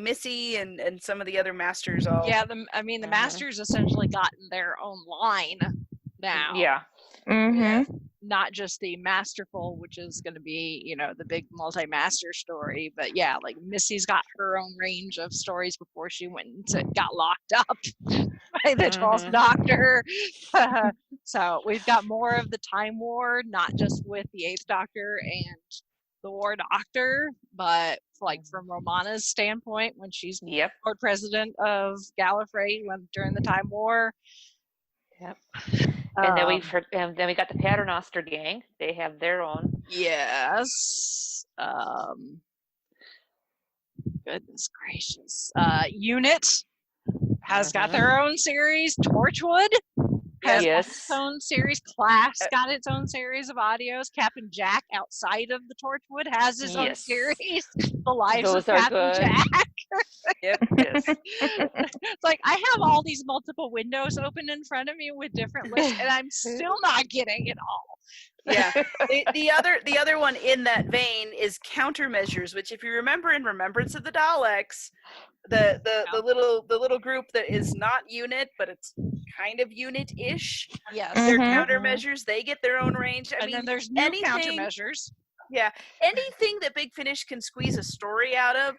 Speaker 4: Missy and some of the other Masters all.
Speaker 2: Yeah, the Masters essentially gotten their own line now.
Speaker 3: Yeah.
Speaker 2: Not just the Masterful, which is going to be the big multi-master story, but yeah, like Missy's got her own range of stories before she got locked up by the 12th Doctor. So we've got more of the Time War, not just with the 8th Doctor and the War Doctor, but like from Romana's standpoint when she's board president of Gallifrey during the Time War.
Speaker 3: Yep. And then we got the Paternoster gang. They have their own.
Speaker 2: Yes. Goodness gracious. Unit has got their own series. Torchwood has its own series. Class got its own series of audios. Captain Jack outside of the Torchwood has his own series. The Lives of Captain Jack. It's like I have all these multiple windows open in front of me with different lists, and I'm still not getting it all.
Speaker 4: Yeah. The other one in that vein is Countermeasures, which if you remember in Remembrance of the Daleks, the little group that is not Unit, but it's kind of Unit-ish.
Speaker 2: Yes.
Speaker 4: They're Countermeasures. They get their own range. I mean,
Speaker 2: then there's new Countermeasures.
Speaker 4: Yeah, anything that Big Finish can squeeze a story out of,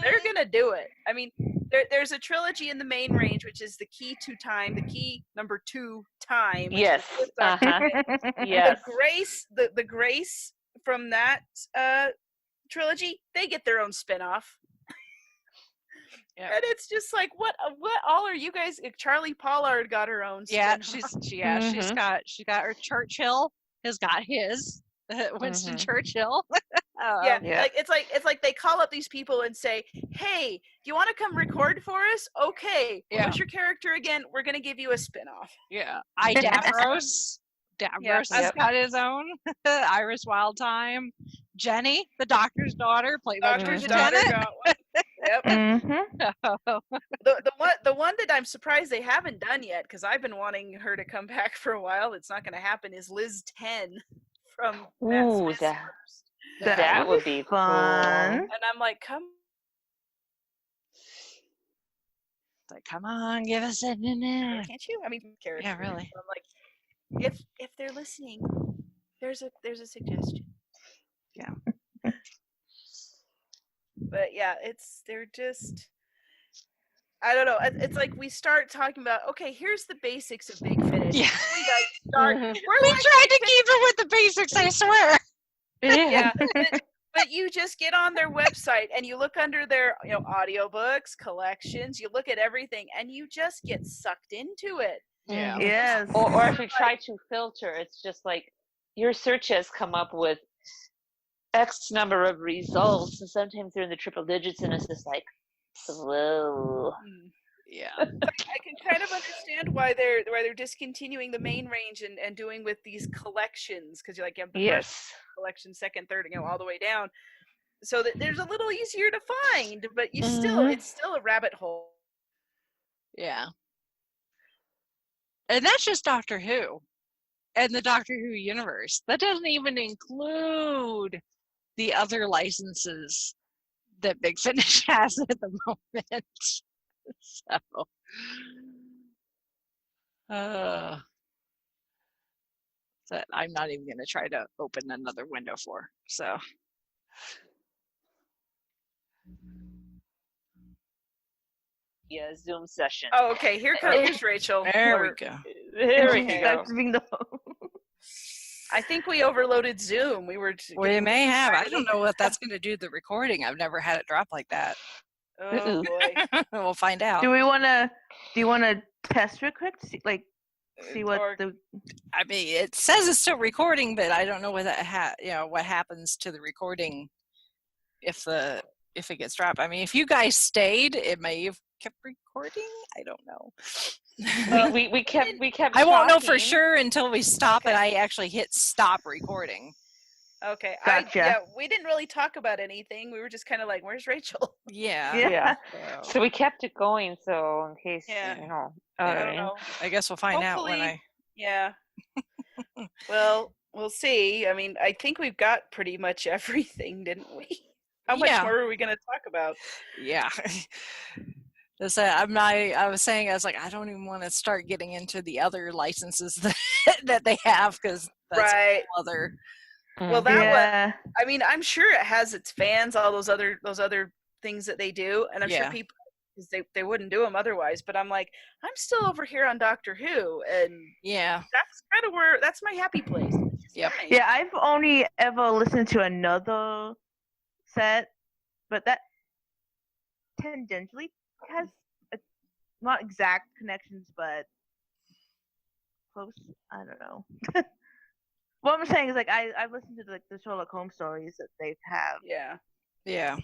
Speaker 4: they're gonna do it. I mean, there's a trilogy in the main range, which is the Key to Time, the Key number 2 Time.
Speaker 3: Yes.
Speaker 4: Yes. The Grace from that trilogy, they get their own spinoff. And it's just like, what all are you guys? Charlie Pollard got her own.
Speaker 2: Yeah,
Speaker 4: spinoff.
Speaker 2: she's got her. Churchill has got his. Winston Churchill.
Speaker 4: It's like they call up these people and say, "Hey, do you want to come record for us? Okay. What's your character again? We're gonna give you a spinoff."
Speaker 2: Yeah, Davros. Davros has got his own. Iris Wildtime. Jenny, the Doctor's daughter, played by Georgia Tennant.
Speaker 4: Yep. The one that I'm surprised they haven't done yet, because I've been wanting her to come back for a while. It's not going to happen. Is Liz 10 from Matt Smith's first.
Speaker 3: That would be fun.
Speaker 4: And I'm like, come.
Speaker 2: Like, come on, give us a minute.
Speaker 4: Can't you? I mean, character.
Speaker 2: Yeah, really.
Speaker 4: I'm like, if they're listening, there's a suggestion.
Speaker 2: Yeah.
Speaker 4: But yeah, they're just. I don't know. It's like we start talking about, okay, here's the basics of Big Finish.
Speaker 2: Yeah.
Speaker 4: We guys start. We're
Speaker 2: We
Speaker 4: like,
Speaker 2: tried to keep it with the basics, I swear.
Speaker 4: yeah, but you just get on their website and you look under their, audiobooks, collections. You look at everything, and you just get sucked into it.
Speaker 2: Yeah.
Speaker 5: Yes.
Speaker 3: Or if you try to filter, it's just like your search has come up with X number of results, and sometimes they're in the triple digits, and it's just like slow.
Speaker 2: Yeah.
Speaker 4: I can kind of understand why they're discontinuing the main range and doing with these collections, because you're like, you have the first collection, second, third, all the way down, so that there's a little easier to find, but you it's still a rabbit hole.
Speaker 2: Yeah. And that's just Doctor Who and the Doctor Who universe. That doesn't even include the other licenses that Big Finish has at the moment. So, that I'm not even going to try to open another window for. So,
Speaker 3: Yeah, Zoom session.
Speaker 4: Oh, okay. Here's Rachel.
Speaker 2: there we go.
Speaker 3: There we go.
Speaker 5: That's being the
Speaker 4: I think we overloaded Zoom. We
Speaker 2: may have. I don't know what that's going to do to the recording. I've never had it drop like that.
Speaker 4: Oh boy.
Speaker 2: We'll find out.
Speaker 5: Do you want to test real quick? See what
Speaker 2: I mean, it says it's still recording, but I don't know what what happens to the recording if it gets dropped. I mean, if you guys stayed, it may have kept recording. I don't know.
Speaker 3: we kept
Speaker 2: I won't know for
Speaker 3: talking.
Speaker 2: sure until we stop and I actually hit stop recording.
Speaker 4: Okay.
Speaker 5: Gotcha.
Speaker 4: We didn't really talk about anything. We were just kind of like, where's Rachel?
Speaker 2: Yeah.
Speaker 3: So we kept it going, so in case
Speaker 4: I
Speaker 3: alright.
Speaker 4: don't know.
Speaker 2: I guess we'll find out when
Speaker 4: Hopefully, Yeah. Well, we'll see. I mean, I think we've got pretty much everything, didn't we? How much more are we going to talk about?
Speaker 2: Yeah. I was saying, I was like, I don't even want to start getting into the other licenses that they have, because that's a whole other.
Speaker 4: Well, that one, I mean, I'm sure it has its fans, all those other things that they do, and I'm sure people, because they wouldn't do them otherwise. But I'm like, I'm still over here on Doctor Who, and that's kind of that's my happy place.
Speaker 2: Yep.
Speaker 4: Nice.
Speaker 5: Yeah, I've only ever listened to another set, but that tangentially has not exact connections, but close. I don't know. What I'm saying is, like, I've listened to the Sherlock Holmes stories that they have.
Speaker 2: Yeah.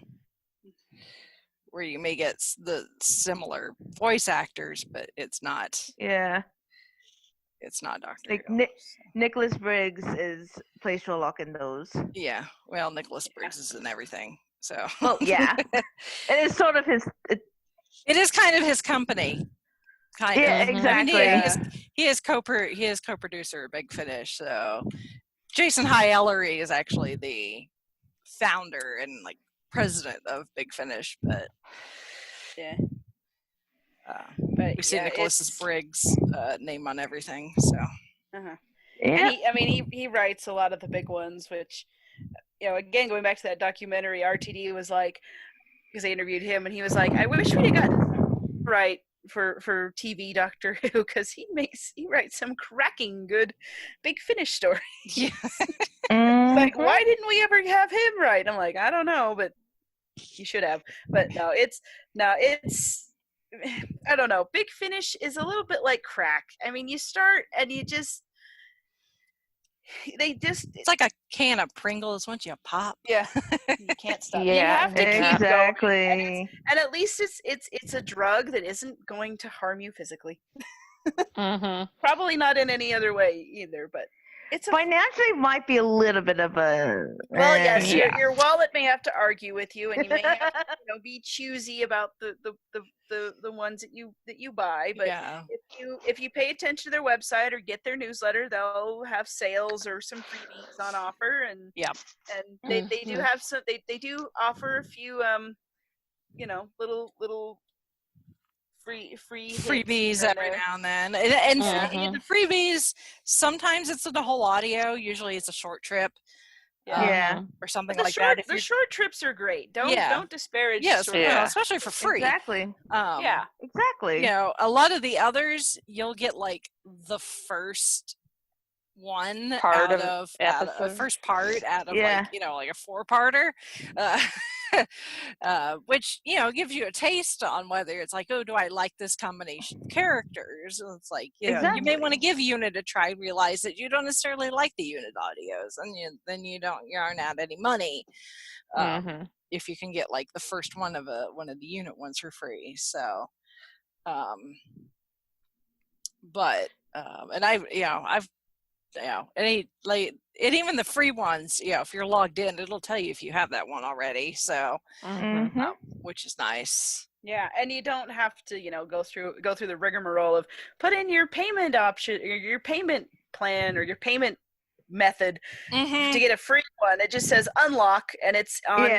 Speaker 2: Where you may get the similar voice actors, but it's not.
Speaker 5: Yeah.
Speaker 2: It's not Doctor
Speaker 5: Like
Speaker 2: Who.
Speaker 5: Nicholas Briggs plays Sherlock in those.
Speaker 2: Yeah. Well, Nicholas Briggs is in everything. So.
Speaker 5: Well, yeah. And it's sort of his.
Speaker 2: It is kind of his company.
Speaker 5: Exactly.
Speaker 2: I mean, he is co-producer Big Finish. So Jason High Ellery is actually the founder and like president of Big Finish, but we see Nicholas Briggs' name on everything. So
Speaker 4: and he writes a lot of the big ones, which, again, going back to that documentary, RTD was like, because they interviewed him, and he was like, I wish we'd have gotten right for TV Doctor Who, because he writes some cracking good Big Finish stories.
Speaker 2: Yeah.
Speaker 4: Like, why didn't we ever have him write? I'm like, I don't know, but you should have. But no, it's I don't know. Big Finish is a little bit like crack. I mean, you start and you just it's
Speaker 2: like a can of Pringles once you pop.
Speaker 4: Yeah. You can't stop.
Speaker 3: Yeah,
Speaker 4: you have to keep
Speaker 5: exactly.
Speaker 4: going. And at least it's a drug that isn't going to harm you physically. Probably not in any other way either, but it's
Speaker 5: financially might be a little bit of a
Speaker 4: yes, your wallet may have to argue with you, and you may have to be choosy about the ones that you buy. But if you pay attention to their website or get their newsletter, they'll have sales or some freebies on offer, and they do have some. They do offer a few little free
Speaker 2: freebies
Speaker 4: here and
Speaker 2: every
Speaker 4: there.
Speaker 2: now and then, and the freebies, sometimes it's the whole audio, usually it's a short trip.
Speaker 5: Yeah.
Speaker 2: Or something
Speaker 4: The
Speaker 2: like
Speaker 4: short,
Speaker 2: that.
Speaker 4: the short trips are great. Don't disparage.
Speaker 2: Yes,
Speaker 4: short
Speaker 3: Yeah.
Speaker 2: especially for free.
Speaker 5: Exactly.
Speaker 4: Yeah.
Speaker 5: Exactly.
Speaker 2: You know, a lot of the others, you'll get like the first one
Speaker 3: Part
Speaker 2: out
Speaker 3: of
Speaker 2: of
Speaker 3: episode.
Speaker 2: first part out of
Speaker 5: Yeah.
Speaker 2: like, you know, like a 4-parter, which, you know, gives you a taste on whether it's like, oh, do I like this combination of characters? And it's like, you know, you may want to give Unit a try, realize that you don't necessarily like the Unit audios, and you aren't out any money. If you can get like the first one of the Unit ones for free. So but and I've any like, and even the free ones, if you're logged in, it'll tell you if you have that one already, so which is nice.
Speaker 4: Yeah, and you don't have to, go through the rigmarole of put in your payment option or your payment plan or your payment method to get a free one. It just says unlock, and it's on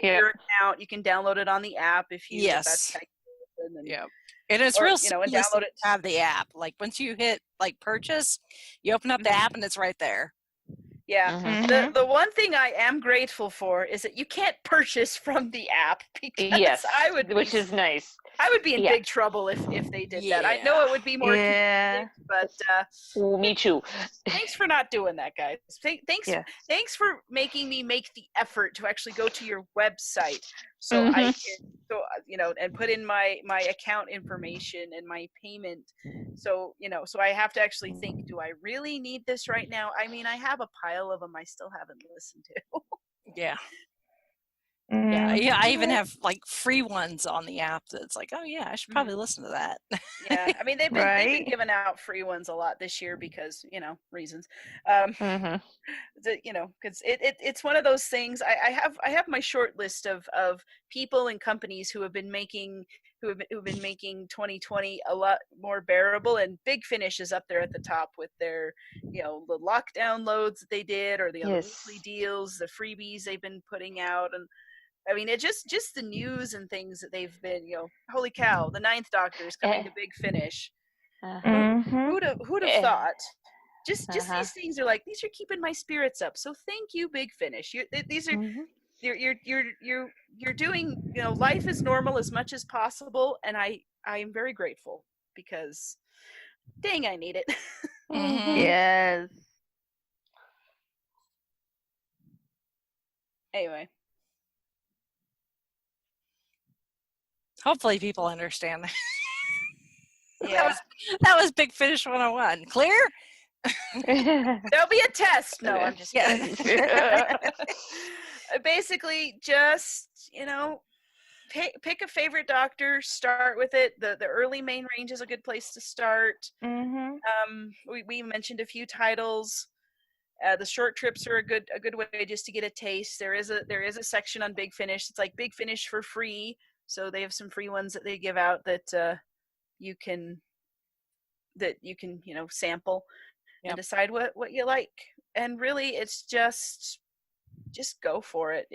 Speaker 4: your account. You can download it on the app if that's kind of good.
Speaker 2: And it's real
Speaker 4: and download it.
Speaker 2: Have the app. Like once you hit like purchase, you open up the app and it's right there.
Speaker 4: Yeah. The one thing I am grateful for is that you can't purchase from the app, because
Speaker 3: which is nice.
Speaker 4: I would be in big trouble if they did that. I know it would be more convenient, but
Speaker 3: me too.
Speaker 4: Thanks for not doing that, guys. Thanks for making me make the effort to actually go to your website so I can and put in my account information and my payment. So I have to actually think, do I really need this right now? I mean, I have a pile of them I still haven't listened to.
Speaker 2: Yeah. Yeah, I even have like free ones on the app that's like, oh yeah, I should probably listen to that.
Speaker 4: Yeah, I mean they've been giving out free ones a lot this year because reasons. Because it's one of those things. I have my short list of people and companies who have been making 2020 a lot more bearable, and Big Finish is up there at the top with their the lockdown loads that they did, or the weekly deals, the freebies they've been putting out. And I mean, it just the news and things that they've been, holy cow, the 9th Doctor is coming to Big Finish. Who'd have thought? Just these things are like, these are keeping my spirits up. So thank you, Big Finish. These are you're doing life as normal as much as possible, and I am very grateful, because dang, I need it.
Speaker 5: Yes.
Speaker 4: Anyway.
Speaker 2: Hopefully people understand that.
Speaker 4: Yeah.
Speaker 2: that was Big Finish 101. Clear?
Speaker 4: There'll be a test. No, I'm just kidding. Basically, just pick a favorite Doctor, start with it. The early main range is a good place to start. We mentioned a few titles. The short trips are a good way just to get a taste. There is a section on Big Finish. It's like Big Finish for free. So they have some free ones that they give out that you can sample and decide what you like. And really, it's just go for it.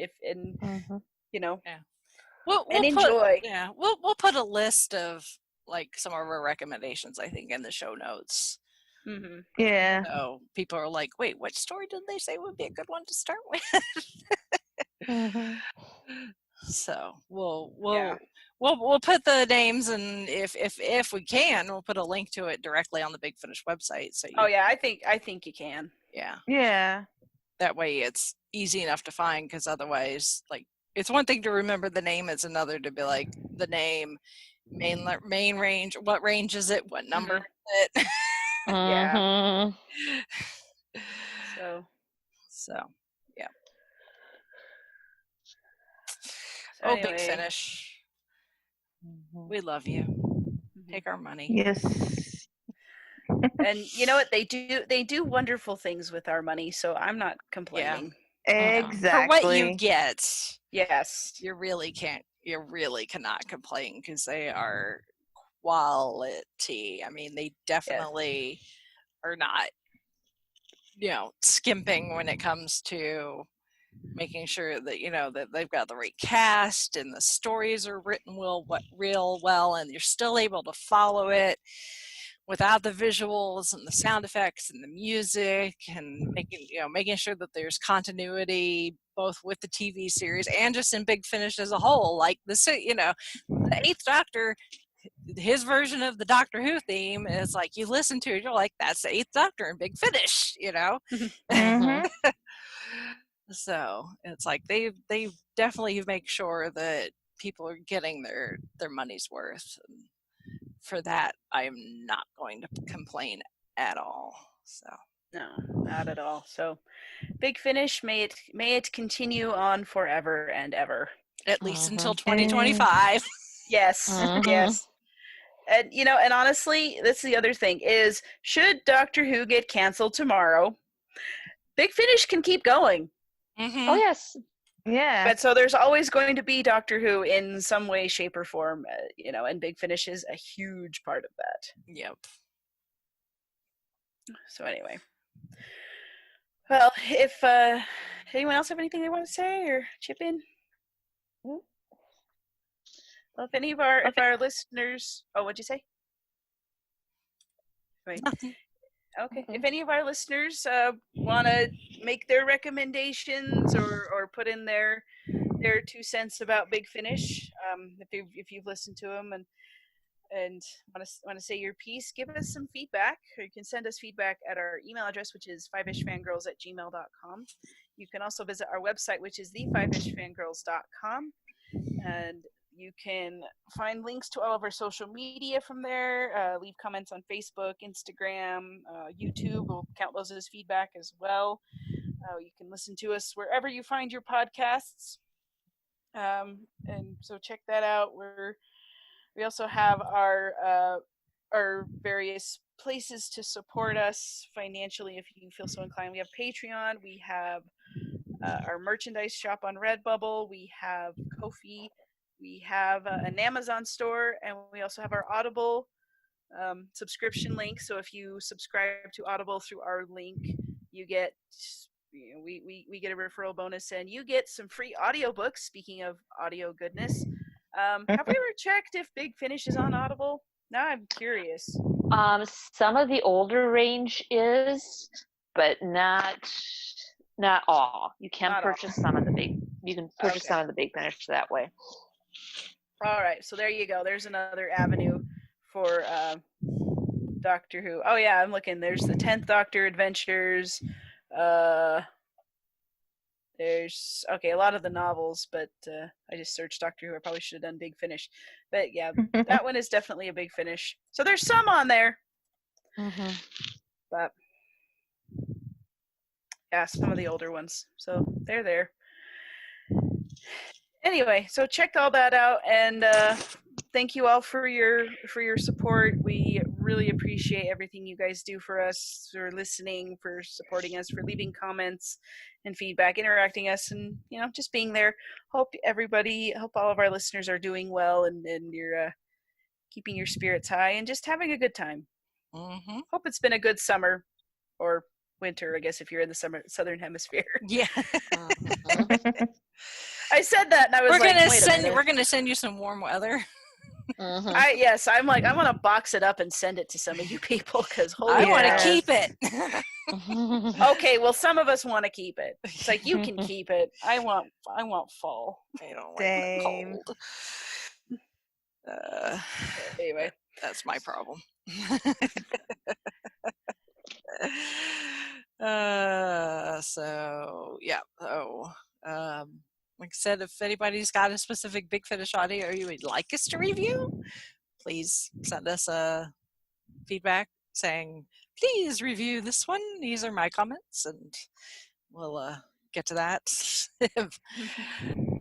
Speaker 2: We'll
Speaker 4: enjoy.
Speaker 2: We'll put a list of like some of our recommendations, I think, in the show notes.
Speaker 5: Yeah.
Speaker 2: So people are like, wait, what story did they say would be a good one to start with? So we'll put the names, and if we can, we'll put a link to it directly on the Big Finish website. So
Speaker 4: I think you can.
Speaker 5: Yeah.
Speaker 2: That way it's easy enough to find, because otherwise, like, it's one thing to remember the name, it's another to be like, the name, main range, what range is it, what number is it?
Speaker 4: Yeah. So
Speaker 2: yeah.
Speaker 4: So
Speaker 2: Big Finish. We love you. Take our money.
Speaker 5: Yes.
Speaker 4: And you know what? They do wonderful things with our money, so I'm not complaining.
Speaker 5: Exactly.
Speaker 2: For what you get,
Speaker 4: yes,
Speaker 2: you really cannot complain, because they are quality. I mean, they definitely are not, skimping when it comes to making sure that that they've got the right cast and the stories are written real well, and you're still able to follow it without the visuals and the sound effects and the music, and making sure that there's continuity both with the TV series and just in Big Finish as a whole. Like the Eighth Doctor, his version of the Doctor Who theme is like, you listen to it, you're like, that's the Eighth Doctor in Big Finish, So it's like they definitely make sure that people are getting their money's worth. And for that, I'm not going to complain at all. So
Speaker 4: no, not at all. So Big Finish, may it continue on forever and ever.
Speaker 2: At least until 2025.
Speaker 4: Yes, yes. And and honestly, that's the other thing is, should Doctor Who get canceled tomorrow, Big Finish can keep going.
Speaker 3: Oh yes.
Speaker 5: Yeah.
Speaker 4: But so there's always going to be Doctor Who in some way, shape, or form, and Big Finish is a huge part of that.
Speaker 2: Yep.
Speaker 4: So anyway, well, if anyone else have anything they want to say or chip in? Well, if any of our listeners, what'd you say? Wait. Okay. If any of our listeners want to make their recommendations or put in their 2 cents about Big Finish, if you've listened to them and want to say your piece, give us some feedback, or you can send us feedback at our email address, which is fiveishfangirls@gmail.com. You can also visit our website, which is thefivishfangirls.com, and you can find links to all of our social media from there. Leave comments on Facebook, Instagram, YouTube. We'll count those as feedback as well. You can listen to us wherever you find your podcasts. And so check that out. We also have our various places to support us financially if you feel so inclined. We have Patreon. We have our merchandise shop on Redbubble. We have Ko-fi. We have an Amazon store, and we also have our Audible subscription link. So if you subscribe to Audible through our link, you get we get a referral bonus, and you get some free audiobooks. Speaking of audio goodness, have we ever checked if Big Finish is on Audible? Now I'm curious.
Speaker 3: Some of the older range is, but not all. You can purchase some of the big. You can purchase some of the Big Finish that way.
Speaker 4: All right, so there you go. There's another avenue for Doctor Who. Oh yeah, I'm looking. There's the 10th Doctor Adventures. There's a lot of the novels, but I just searched Doctor Who. I probably should have done Big Finish, but yeah, that one is definitely a Big Finish. So there's some on there, but yeah, some of the older ones. So they're there. Anyway, so check all that out, and thank you all for your support. We really appreciate everything you guys do for us, for listening, for supporting us, for leaving comments and feedback, interacting us, and just being there. Hope all of our listeners are doing well, and you're keeping your spirits high and just having a good time. Hope it's been a good summer or winter, I guess, if you're in the southern hemisphere.
Speaker 2: Yeah.
Speaker 4: I said that, and I was
Speaker 2: we're gonna send you some warm weather.
Speaker 4: I'm like, I want to box it up and send it to some of you people, because
Speaker 2: I want to keep it.
Speaker 4: Okay, well, some of us want to keep it. It's like, you can keep it. I want fall.
Speaker 2: I don't like cold.
Speaker 4: Anyway,
Speaker 2: that's my problem. Like I said, if anybody's got a specific Big Finish audio you would like us to review, please send us a feedback saying, please review this one. These are my comments, and we'll get to that.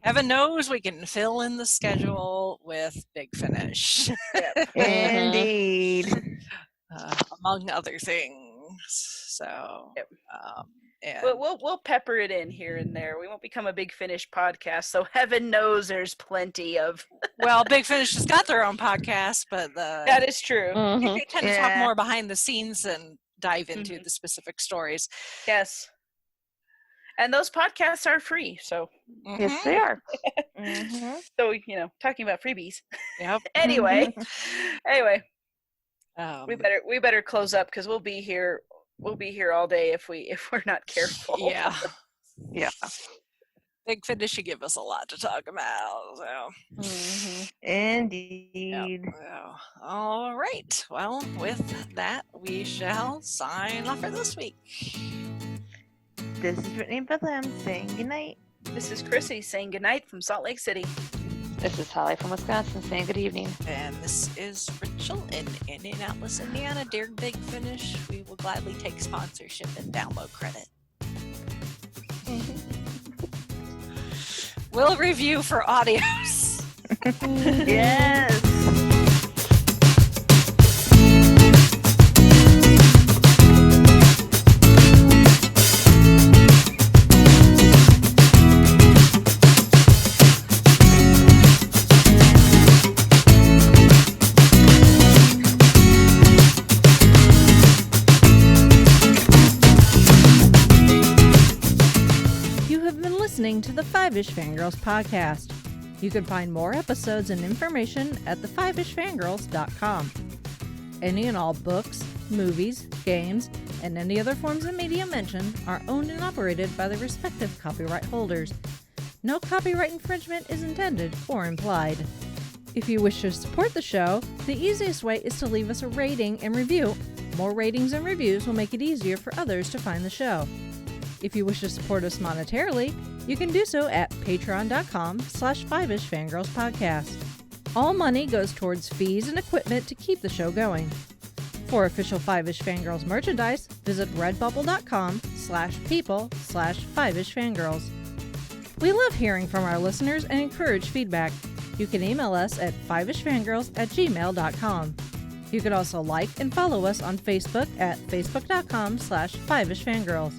Speaker 2: Heaven knows we can fill in the schedule with Big Finish.
Speaker 4: Yep.
Speaker 5: Indeed.
Speaker 2: Among other things. So,
Speaker 4: yep.
Speaker 2: And
Speaker 4: we'll pepper it in here and there. We won't become a Big Finish podcast, so heaven knows there's plenty of.
Speaker 2: Well, Big Finish has got their own podcast, but
Speaker 4: that is true.
Speaker 2: They tend to talk more behind the scenes and dive into the specific stories.
Speaker 4: Yes. And those podcasts are free. So
Speaker 3: Yes, they are.
Speaker 4: so talking about freebies.
Speaker 2: Yep.
Speaker 4: Anyway,
Speaker 2: Um,
Speaker 4: we better close up because we'll be here all day if we're not careful.
Speaker 2: Yeah.
Speaker 3: Yeah.
Speaker 2: Big Finish should give us a lot to talk about. So.
Speaker 5: Indeed.
Speaker 2: Yeah. All right. Well, with that, we shall sign off for this week.
Speaker 5: This is Brittany Bethlehem saying goodnight.
Speaker 4: This is Chrissy saying goodnight from Salt Lake City.
Speaker 3: This is Holly from Wisconsin saying good evening.
Speaker 2: And this is Rachel in Indianapolis, Indiana. Dear Big Finish, we will gladly take sponsorship and download credit. We'll review for audios.
Speaker 5: Yes.
Speaker 6: Listening to the Fiveish Fangirls podcast. You can find more episodes and information at thefivishfangirls.com. Any and all books, movies, games, and any other forms of media mentioned are owned and operated by the respective copyright holders. No copyright infringement is intended or implied. If you wish to support the show, the easiest way is to leave us a rating and review. More ratings and reviews will make it easier for others to find the show. If you wish to support us monetarily, you can do so at patreon.com/Fiveish Fangirls podcast. All money goes towards fees and equipment to keep the show going. For official Fiveish Fangirls merchandise, visit redbubble.com/people/Fiveish Fangirls. We love hearing from our listeners and encourage feedback. You can email us at fiveishfangirls@gmail.com. You can also like and follow us on Facebook at facebook.com/Fiveish Fangirls.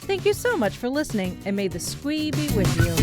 Speaker 6: Thank you so much for listening, and may the squee be with you.